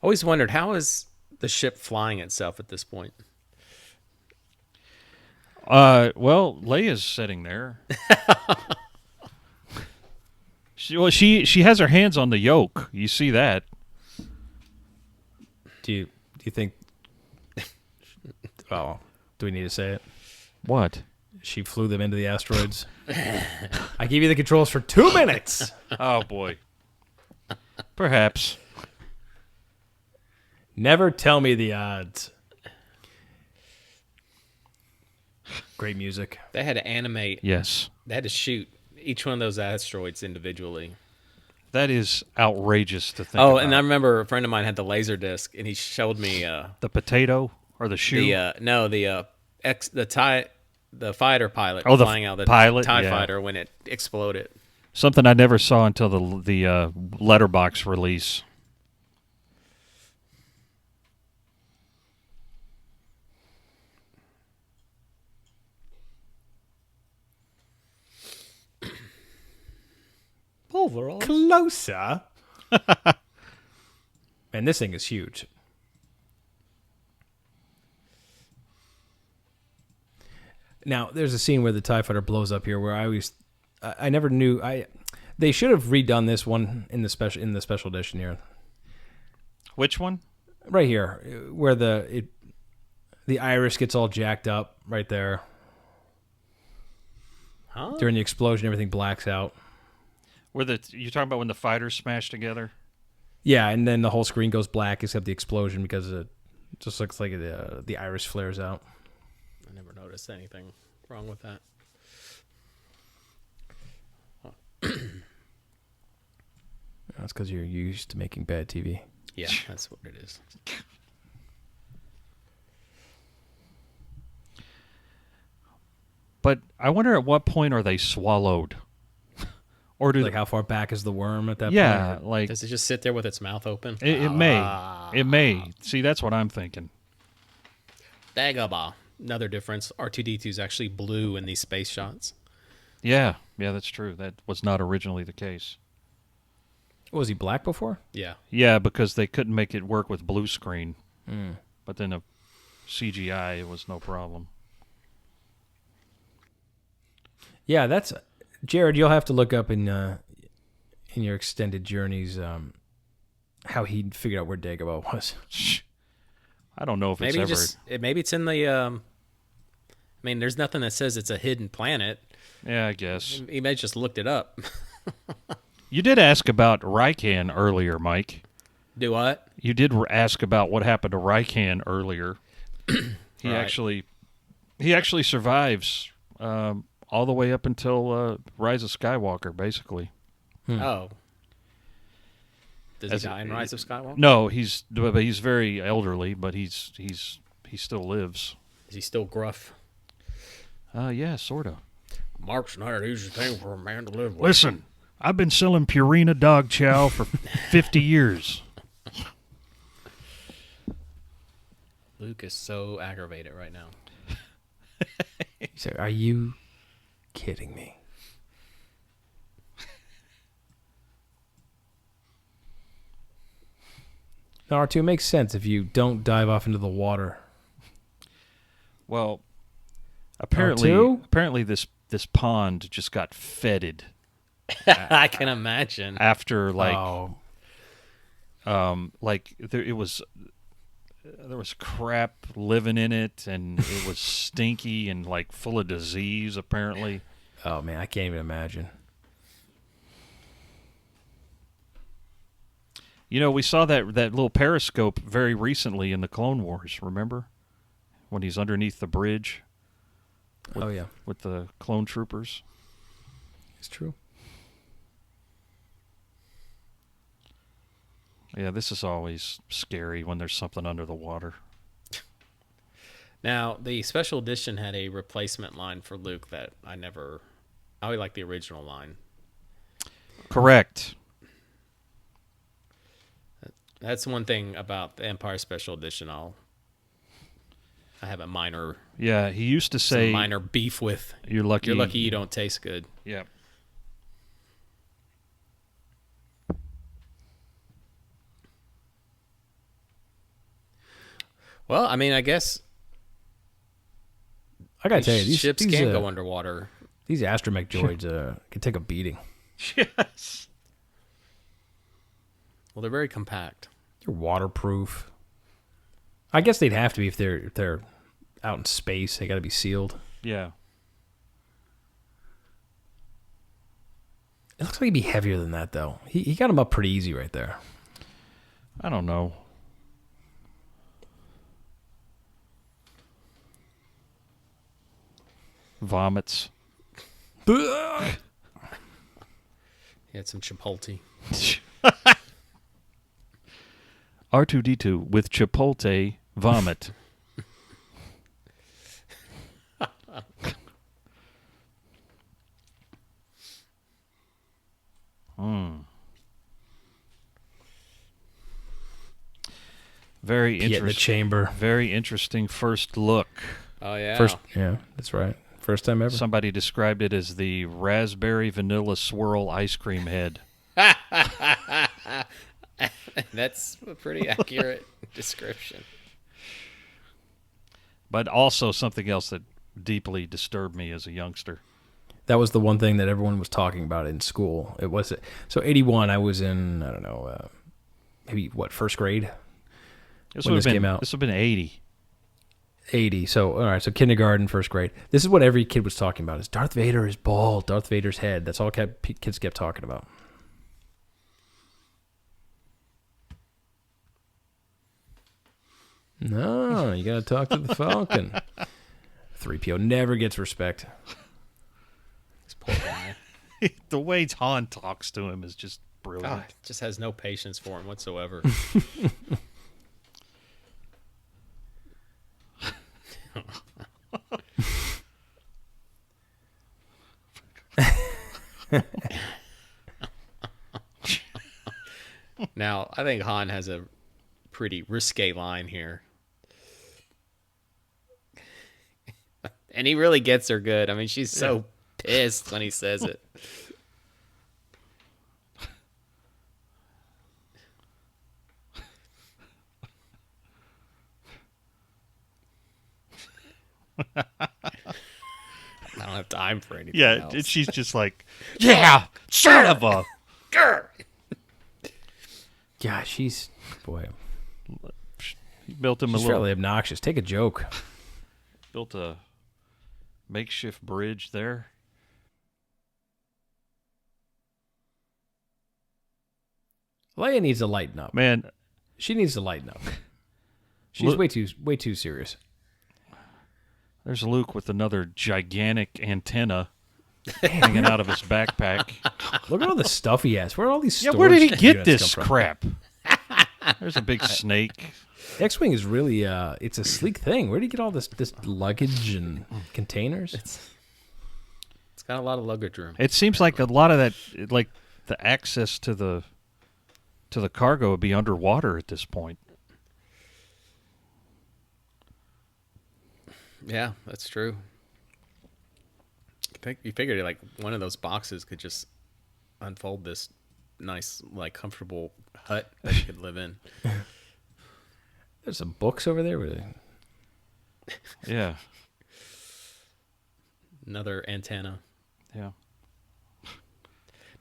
Always wondered, how is the ship flying itself at this point? Well, Leia's sitting there. She has her hands on the yoke. You see that? Do you think? Oh, do we need to say it? What? She flew them into the asteroids. I give you the controls for 2 minutes. Oh, boy. Perhaps. Never tell me the odds. Great music. They had to animate. Yes. They had to shoot each one of those asteroids individually. That is outrageous to think Oh, about. and I remember a friend of mine had the laser disc, and he showed me The potato or the shoe? the fighter pilot Oh, the flying out the pilot? TIE Yeah. fighter when it exploded. Something I never saw until the letterbox release. Overall, closer. Man, this thing is huge. Now, there's a scene where the TIE fighter blows up here where I never knew they should have redone this one in the special edition here. Which one? Right here, where the iris gets all jacked up right there. Huh? During the explosion, everything blacks out. You talking about when the fighters smash together? Yeah, and then the whole screen goes black except the explosion because it just looks like the iris flares out. I never noticed anything wrong with that. That's because you're used to making bad TV. Yeah, that's what it is. But I wonder at what point are they swallowed? Or do Like how far back is the worm at that yeah, point? like Does it just sit there with its mouth open? it may. See, that's what I'm thinking. Dagobah. Another difference. R2D2 is actually blue in these space shots. Yeah, that's true. That was not originally the case. Was he black before? Yeah. Yeah, because they couldn't make it work with blue screen. But then a CGI, it was no problem. Yeah, that's Jared. You'll have to look up in your extended journeys how he figured out where Dagobah was. I don't know if Maybe it's ever... maybe it's in the. I mean, there's nothing that says it's a hidden planet. Yeah, I guess. He may have just looked it up. You did ask about Raikan earlier, Mike. Do what? You did ask about what happened to Raikan earlier. He Right. actually survives all the way up until Rise of Skywalker, basically. Oh. Does As he die in Rise of Skywalker? No, he's very elderly, but he still lives. Is he still gruff? Yeah, sort of. Mark's not an easy thing for a man to live with. Listen, I've been selling Purina dog chow for 50 years. Luke is so aggravated right now. He said, "Are you kidding me?" No, R2 makes sense if you don't dive off into the water. Well, apparently R2? this pond just got fetid I can imagine. after Oh, there was crap living in it, and it was stinky and like full of disease apparently. oh man, I can't even imagine. You know, we saw that little periscope very recently in the Clone Wars, remember? When he's underneath the bridge Oh yeah, with the clone troopers. it's true. Yeah, this is always scary when there's something under the water. Now, the special edition had a replacement line for Luke that I always like the original line. Correct. That's one thing about the Empire Special Edition I have a minor Yeah, he used to say, minor beef with. you're lucky. You're lucky you don't taste good. Yeah. Well, I mean, I guess I gotta tell you, these ships these, can't go underwater. These astromech droids can take a beating. Yes. Well, they're very compact. You're waterproof. I guess they'd have to be if they're out in space. They got to be sealed. Yeah. It looks like he'd be heavier than that, though. He got him up pretty easy right there. I don't know. Vomits. He had some Chipotle. R2D2 with Chipotle vomit. Very Pee in the interesting. chamber. Very interesting first look. Oh, yeah. Yeah, that's right. First time ever. Somebody described it as the raspberry vanilla swirl ice cream head. That's a pretty accurate description. But also something else that deeply disturbed me as a youngster. That was the one thing that everyone was talking about in school. It was so 81. I was in I don't know, maybe first grade. When this came out. This would have been 80. 80. So all right, so kindergarten, first grade. This is what every kid was talking about: is Darth Vader is bald. Darth Vader's head. That's all kids kept talking about. No, you got to talk to the Falcon. 3PO never gets respect. This poor guy. The way Han talks to him is just brilliant. God, just has no patience for him whatsoever. Now, I think Han has a pretty risque line here. And he really gets her good. I mean, she's so pissed when he says it. I don't have time for anything Yeah, else. she's just like, yeah, son of a. Yeah, she's boy. He built him She's a little. fairly obnoxious. Take a joke. Built a makeshift bridge there. Leia needs to lighten up. Man, She needs to lighten up. She's way too serious. there's Luke with another gigantic antenna hanging out of his backpack. Look at all the stuff he has. Where are all these? Yeah, where did he storage get units this come from? crap? There's a big snake. X-wing is really it's a sleek thing. Where do you get all this luggage and containers? It's got a lot of luggage room. It seems like a lot of that, like the access to the cargo would be underwater at this point. Yeah, that's true. You figured like one of those boxes could just unfold this nice, like comfortable hut that you could live in. There's some books over there. Yeah, Another antenna. yeah.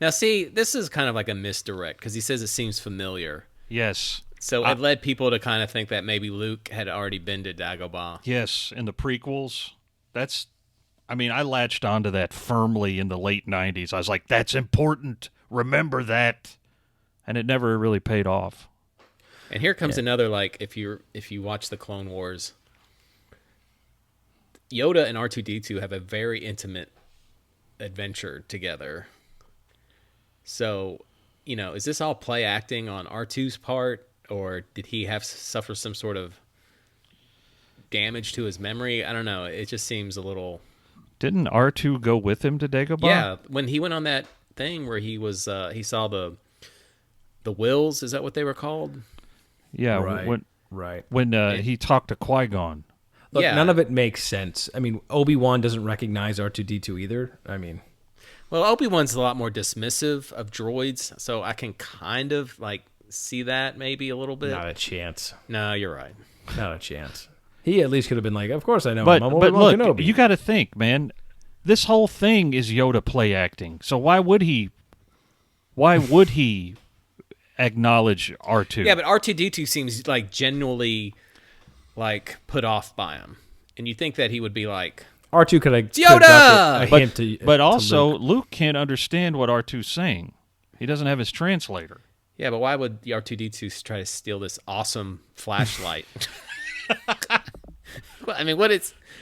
Now, see, this is kind of like a misdirect because he says it seems familiar. Yes. So it led people to kind of think that maybe Luke had already been to Dagobah. Yes, in the prequels, I latched onto that firmly in the late 90s. I was like, that's important. Remember that. And it never really paid off. And here comes another, like, if you watch the Clone Wars, Yoda and R2-D2 have a very intimate adventure together. So, is this all play acting on R2's part, or did he suffer some sort of damage to his memory? I don't know. It just seems a little... Didn't R2 go with him to Dagobah? Yeah, when he went on that thing where he was, he saw the wills. Is that what they were called? Yeah, Right. when he talked to Qui-Gon. Look, Yeah. none of it makes sense. I mean, Obi-Wan doesn't recognize R2-D2 either. I mean, Well, Obi-Wan's a lot more dismissive of droids, so I can kind of like see that maybe a little bit. not a chance. No, you're right. Not a chance. He at least could have been like, of course I know But him. I'm but Obi-Wan look, Kenobi. you got to think, man. This whole thing is Yoda play acting. So why would he acknowledge R2? Yeah, but R2-D2 seems like genuinely like put off by him, and you think that he would be like, R2 could have Yoda! dropped a hint to But to also, Luke. Luke can't understand what R2's saying. He doesn't have his translator. yeah, but why would the R2-D2 try to steal this awesome flashlight? I mean,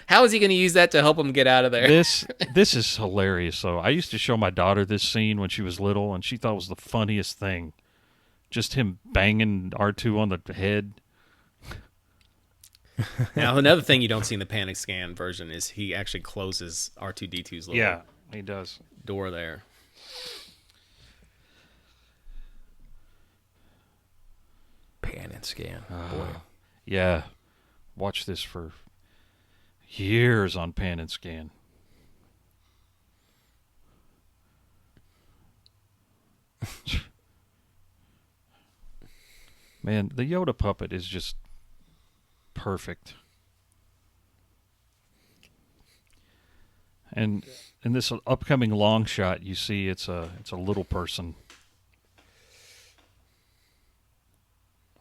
how is he going to use that to help him get out of there? This is hilarious. So I used to show my daughter this scene when she was little, and she thought it was the funniest thing. Just him banging R2 on the head. Now, another thing you don't see in the panic scan version is he actually closes R2-D2's little Yeah, he does. door there. Pan and scan. Boy. Yeah, watch this for years on Pan and Scan. Man, the Yoda puppet is just perfect. And in this upcoming long shot, you see it's a little person,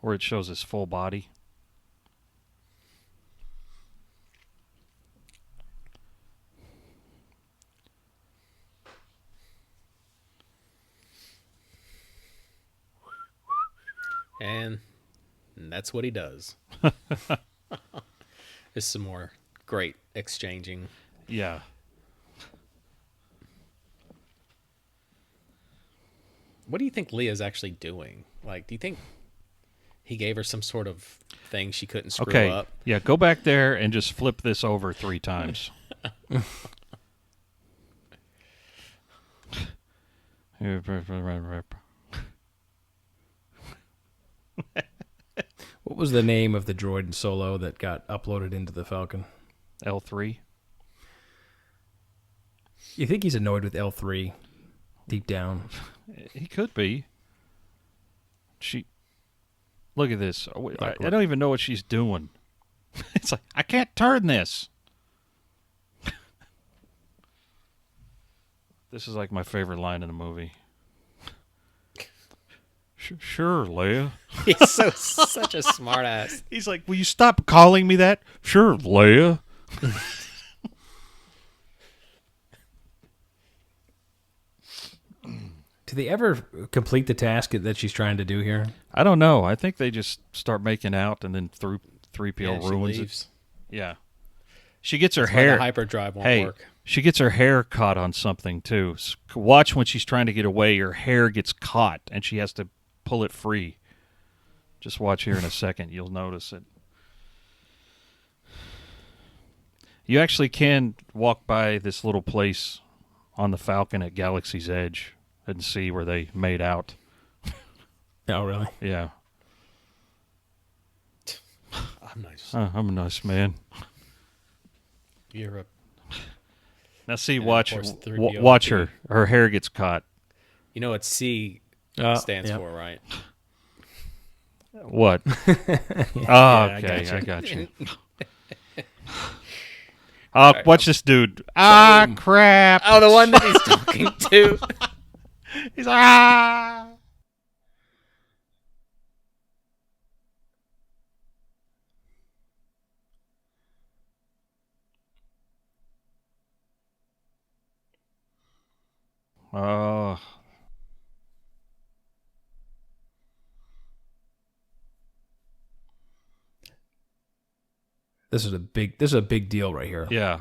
where it shows his full body. And that's what he does. There's some more great exchanging. Yeah. What do you think Leah's actually doing? Like, do you think he gave her some sort of thing she couldn't screw Okay. up? Yeah, go back there and just flip this over 3 times. What was the name of the droid in Solo that got uploaded into the Falcon? L3. You think he's annoyed with L3 deep down? He could be. Look at this. I don't even know what she's doing. It's like, I can't turn this. This is like my favorite line in the movie. Sure, Leia. He's such a smart ass. He's like, will you stop calling me that? Sure, Leia. Do they ever complete the task that she's trying to do here? I don't know. I think they just start making out and then 3PO ruins leaves. it. Yeah. She gets her That's why hair. the hyperdrive won't work. She gets her hair caught on something too. Watch when she's trying to get away, her hair gets caught and she has to pull it free. Just watch here in a second. You'll notice it. You actually can walk by this little place on the Falcon at Galaxy's Edge and see where they made out. Oh, really? Yeah. I'm nice. I'm a nice man. You're a. Now see, And watch, of course, 3PO watch too. her. Her hair gets caught. You know what C stands for, right? What? Yeah, I gotcha. got you. Watch this dude. Crap. Oh, the one that he's talking to. He's like, ah. Oh. This is a big deal right here. Yeah.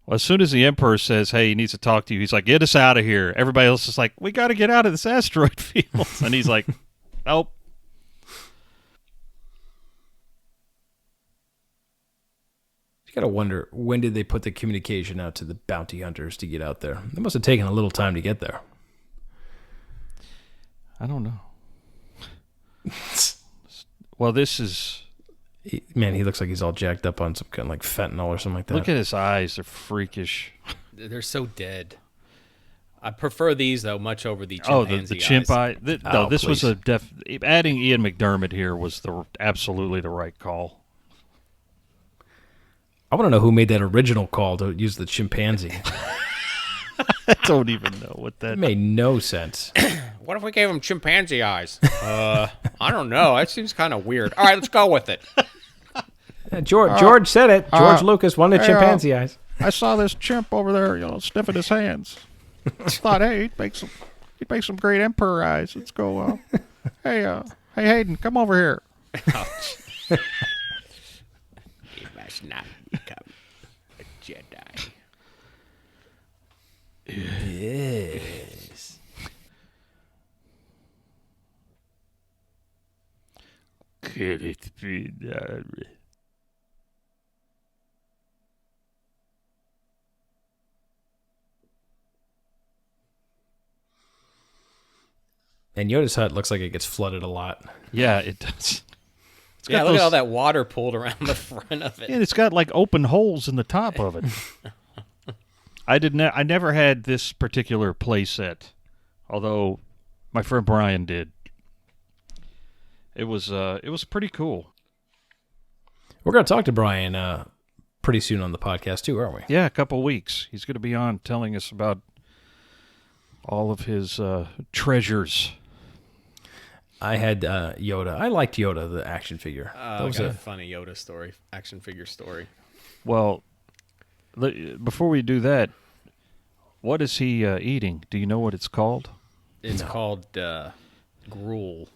Well, as soon as the Emperor says, hey, he needs to talk to you, he's like, get us out of here. Everybody else is like, we got to get out of this asteroid field. And he's like, nope. You gotta wonder, when did they put the communication out to the bounty hunters to get out there? It must have taken a little time to get there. I don't know. Well, this is... Man, he looks like he's all jacked up on some kind of like fentanyl or something like that. Look at his eyes. They're freakish. They're so dead. I prefer these, though, much over the Oh, chimpanzee the chimp eyes. eye. Oh, This was please. adding Ian McDermott here was absolutely the right call. I want to know who made that original call to use the chimpanzee. I don't even know what that... It made no sense. What if we gave him chimpanzee eyes? I don't know. That seems kind of weird. All right, let's go with it. George said it. George Lucas wanted chimpanzee eyes. I saw this chimp over there, sniffing his hands. I thought, hey, he'd make some great Emperor eyes. Let's go. Hey, Hayden, come over here. He must not become a Jedi. Yes. Could it be done? And Yoda's hut looks like it gets flooded a lot. Yeah, it does. Yeah, got look at those- all that water pulled around the front of it. And it's got like open holes in the top of it. I never had this particular play set, although my friend Brian did. It was pretty cool. We're going to talk to Brian pretty soon on the podcast too, aren't we? Yeah, a couple weeks. He's going to be on telling us about all of his treasures. I had Yoda. I liked Yoda, the action figure. That was a funny Yoda story, action figure story. Well, before we do that, what is he eating? Do you know what it's called? It's called gruel.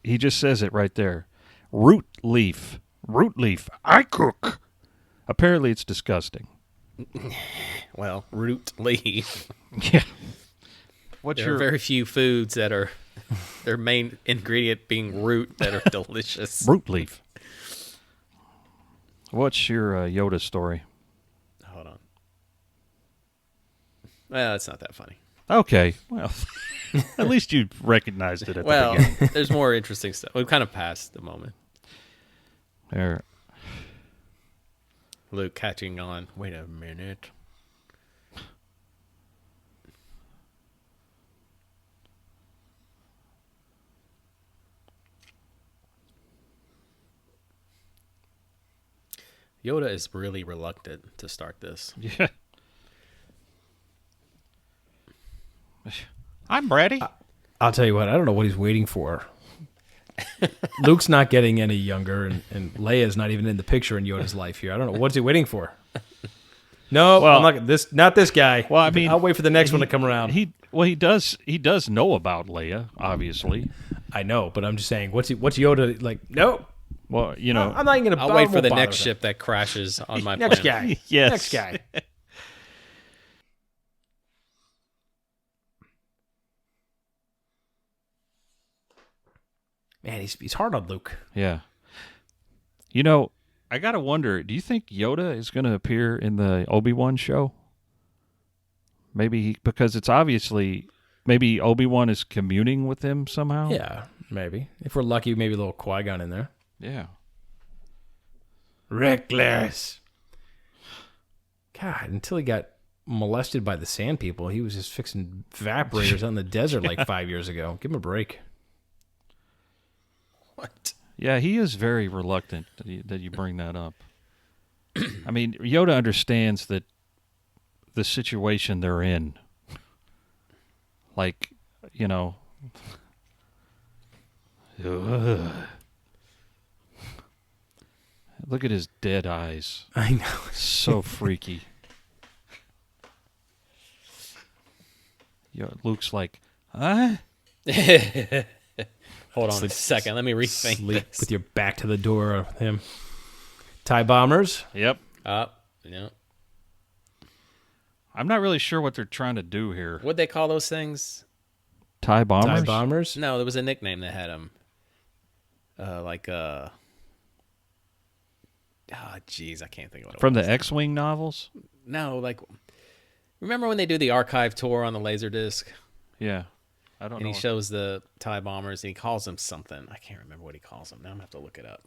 He just says it right there. Root leaf. Root leaf. I cook. Apparently it's disgusting. Well, root leaf. Yeah. What's There are very few foods that are their main ingredient being root that are delicious. root leaf? What's your Yoda story? Hold on. Well, it's not that funny. Okay, well, at least you recognized it at the Well, beginning. there's more interesting stuff. We've kind of passed the moment. There. Luke catching on. Wait a minute. Yoda is really reluctant to start this. Yeah. I'm ready. I'll tell you what, I don't know what he's waiting for. Luke's not getting any younger, and Leia's not even in the picture in Yoda's life here. I don't know. What's he waiting for? No, Well, I'm not this guy. Well, I mean, I'll wait for the next one to come around. He does know about Leia, obviously. I know, but I'm just saying, what's Yoda like? No, Well, you know, I'm not even gonna. I'll I wait for won't the bother next with ship that crashes on my it. Next planet. guy. Yes. Next guy. Man, he's hard on Luke. yeah. You know, I gotta wonder. Do you think Yoda is going to appear in the Obi-Wan show? Maybe because it's obviously maybe Obi-Wan is communing with him somehow. Yeah, maybe. If we're lucky, maybe a little Qui-Gon in there. Yeah. Reckless. God, until he got molested by the Sand People, he was just fixing evaporators out in the desert like 5 years ago. Give him a break. What? Yeah, he is very reluctant that you bring that up. I mean, Yoda understands that the situation they're in. Like, you know. Ugh. Look at his dead eyes. I know. So freaky. Luke's like, huh? Hold on a second. Let me rethink Sleep this. with your back to the door of him. TIE bombers. Yep. Yeah. I'm not really sure what they're trying to do here. What'd they call those things? TIE bombers? TIE bombers. No, there was a nickname that had them. Jeez, I can't think of what it From was. the X-Wing novels? No, like, remember when they do the archive tour on the Laserdisc? Yeah. I don't And know. he shows the TIE bombers, and he calls them something. I can't remember what he calls them. Now I'm going to have to look it up.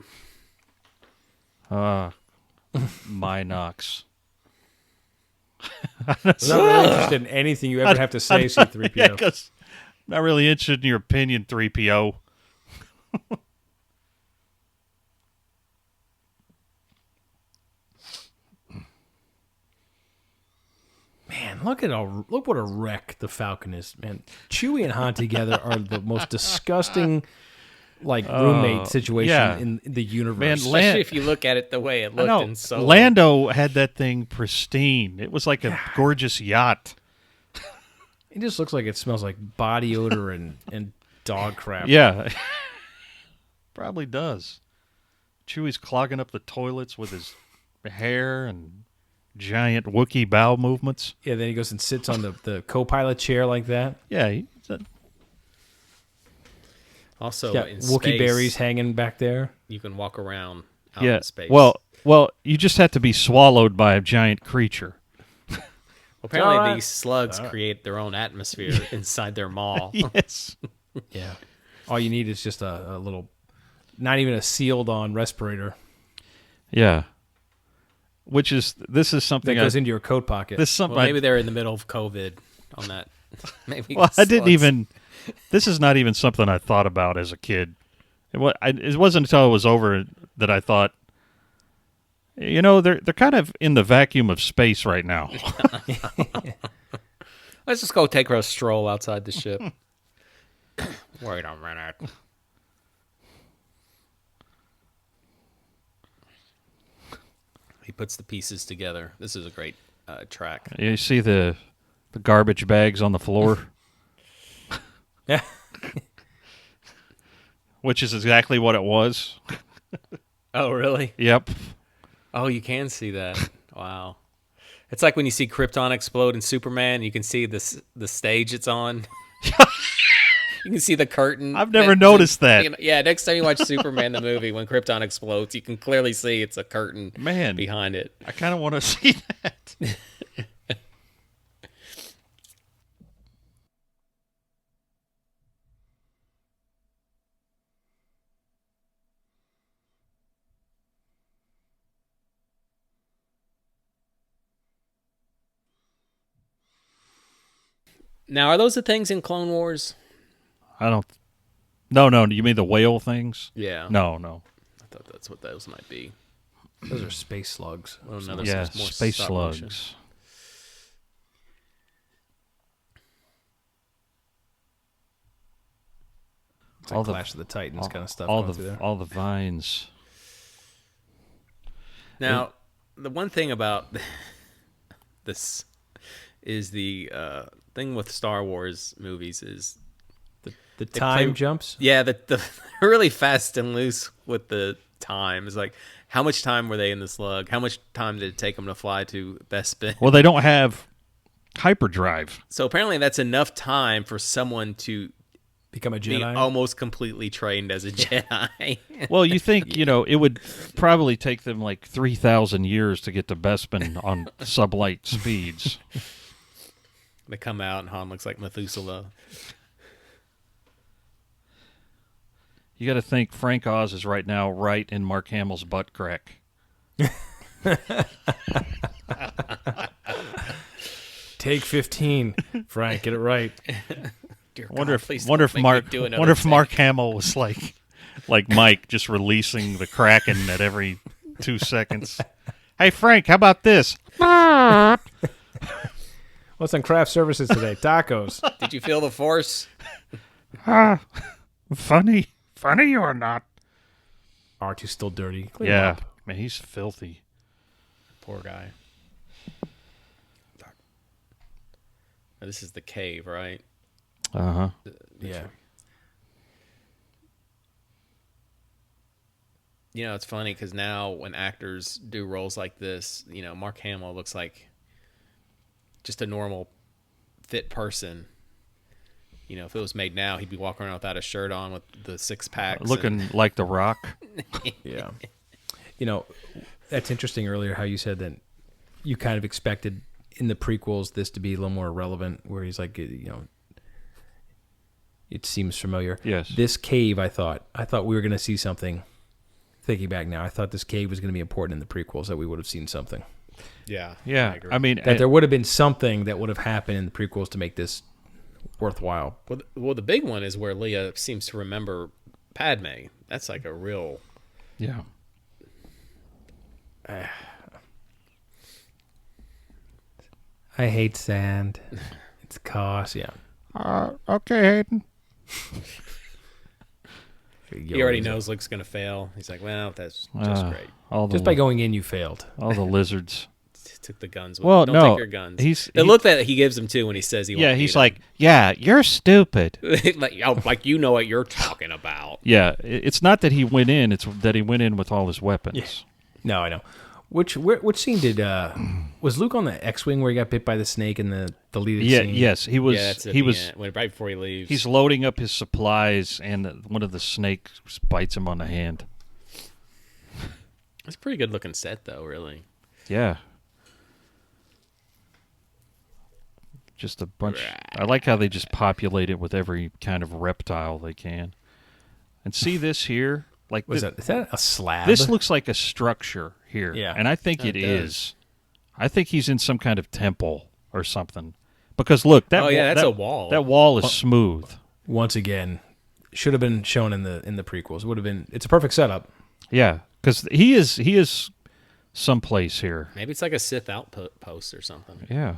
Minox. I'm not really interested in anything you ever have to say, C-3PO. Yeah, because I'm not really interested in your opinion, 3PO. Man, look what a wreck the Falcon is, man. Chewie and Han together are the most disgusting, like, roommate situation yeah. in the universe. Man, Especially if you look at it the way it looked in Solo. Lando had that thing pristine. It was like a gorgeous yacht. It just looks like it smells like body odor and dog crap. Yeah. Probably does. Chewie's clogging up the toilets with his hair and giant Wookiee bowel movements. Yeah, then he goes and sits on the co-pilot chair like that. Yeah. Also, Got in Wookiee space, berries hanging back there. you can walk around out Yeah. in space. Well, you just have to be swallowed by a giant creature. apparently all right. these slugs create their own atmosphere inside their maw. Yes. Yeah. All you need is just a little, not even a sealed-on respirator Yeah. This is something that goes into your coat pocket. This is something Well, maybe they're in the middle of COVID on that. Maybe Well, I didn't slugs. even. This is not even something I thought about as a kid. It wasn't until it was over that I thought, you know, they're kind of in the vacuum of space right now. Let's just go take a stroll outside the ship. Wait a minute. He puts the pieces together. This is a great track. You see the garbage bags on the floor, Yeah. which is exactly what it was. Oh, really? Yep. Oh, you can see that. Wow. It's like when you see Krypton explode in Superman. You can see the stage it's on. You can see the curtain. I've never noticed that. You know, yeah, next time you watch Superman the movie, when Krypton explodes, you can clearly see it's a curtain Man. behind it. I kind of want to see that. Now, are those the things in Clone Wars? I don't. No. You mean the whale things? Yeah. No. I thought that's what those might be. Those are space slugs. Well, no, Yeah, more space stop slugs. motion. It's like Clash of the Titans kind of stuff. All going through the there. all the vines. Now, the one thing about this is the thing with Star Wars movies is The time jumps. yeah, the really fast and loose with the time. It's like, how much time were they in the slug? How much time did it take them to fly to Bespin? Well, they don't have hyperdrive. So apparently that's enough time for someone to Become a be Jedi. almost completely trained as a Jedi. Well, you think it would probably take them like 3,000 years to get to Bespin on sublight speeds. They come out and Han looks like Methuselah. You got to think Frank Oz is right now right in Mark Hamill's butt crack. Take 15, Frank. Get it right. Dear Wonder God, if please wonder don't if make Mark me do another wonder if take. Mark Hamill was like Mike, just releasing the Kraken at every 2 seconds. Hey Frank, how about this? What's on craft services today? Tacos. Did you feel the Force? Funny or not? R2's still dirty. Clean him Yeah, up. man, he's filthy. Poor guy. This is the cave, right? Uh-huh. Yeah. You know, it's funny because now when actors do roles like this, Mark Hamill looks like just a normal, fit person. If it was made now, he'd be walking around without a shirt on with the six packs. Looking like The Rock. Yeah. That's interesting earlier how you said that you kind of expected in the prequels this to be a little more relevant, where he's like, it seems familiar. Yes. This cave, I thought we were going to see something. Thinking back now, I thought this cave was going to be important in the prequels, that we would have seen something. Yeah. Yeah, I mean, That there would have been something that would have happened in the prequels to make this worthwhile. Well, the big one is where Leia seems to remember Padme. That's like a real... yeah. I hate sand. It's cause, yeah. Okay, Hayden. He already knows Luke's going to fail. He's like, well, that's just great. Just by going in, you failed. all the lizards. Took the guns. Well, Don't no, take your guns. he's- the he- look that he gives him too when he says he Yeah, won't he's eat like, yeah, you're stupid. him. like you know what you're talking about. Yeah, it's not that he went in; it's that he went in with all his weapons. No, I know. Which scene did was Luke on the X-wing where he got bit by the snake in the deleted Yeah, scene? yes, he was. Yeah, that's at he the was. end, right before he leaves. He's loading up his supplies, and one of the snakes bites him on the hand. It's a pretty good looking set though, really. Yeah, just a bunch. I like how they just populate it with every kind of reptile they can. And see this here, like Is that a slab? this looks like a structure here. Yeah. And I think It it does. is. I think he's in some kind of temple or something. Because look, that Oh, yeah, that's that- a wall. That wall is smooth. Once again, should have been shown in the prequels. Would have been. It's a perfect setup. Yeah, because he is someplace here. Maybe it's like a Sith outpost or something. Yeah.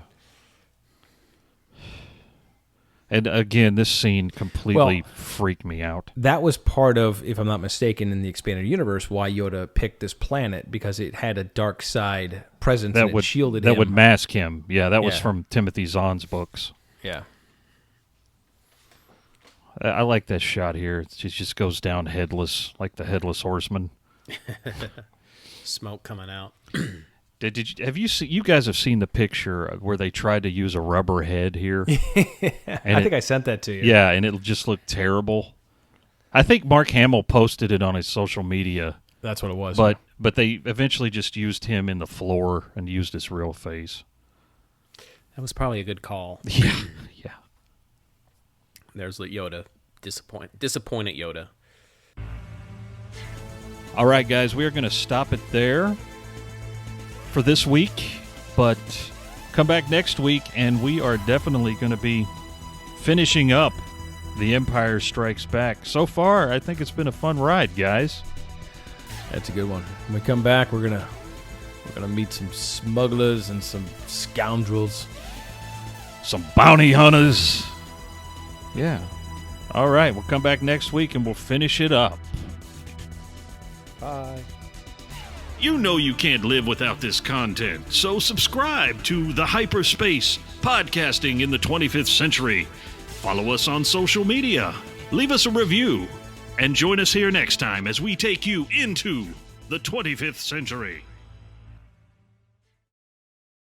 And again, this scene completely freaked me out. That was part of, if I'm not mistaken, in the expanded universe, why Yoda picked this planet, because it had a dark side presence That and would it shielded that him. would mask him. Yeah, that was Yeah. from Timothy Zahn's books. Yeah. I like that shot here. It just goes down headless, like the headless horseman. Smoke coming out. Have you seen? You guys have seen the picture where they tried to use a rubber head here? I think I sent that to you. Yeah, and it'll just look terrible. I think Mark Hamill posted it on his social media, That's what it was. but they eventually just used him in the floor and used his real face. That was probably a good call. Yeah. There's Yoda. Disappointed Yoda. All right, guys, we are going to stop it there for this week, but come back next week, and we are definitely going to be finishing up The Empire Strikes Back. So far, I think it's been a fun ride, guys. That's a good one. When we come back, we're gonna meet some smugglers and some scoundrels. Some bounty hunters. Yeah. All right, we'll come back next week and we'll finish it up. Bye. You know you can't live without this content, so subscribe to The Hyperspace, podcasting in the 25th century. Follow us on social media, leave us a review, and join us here next time as we take you into the 25th century.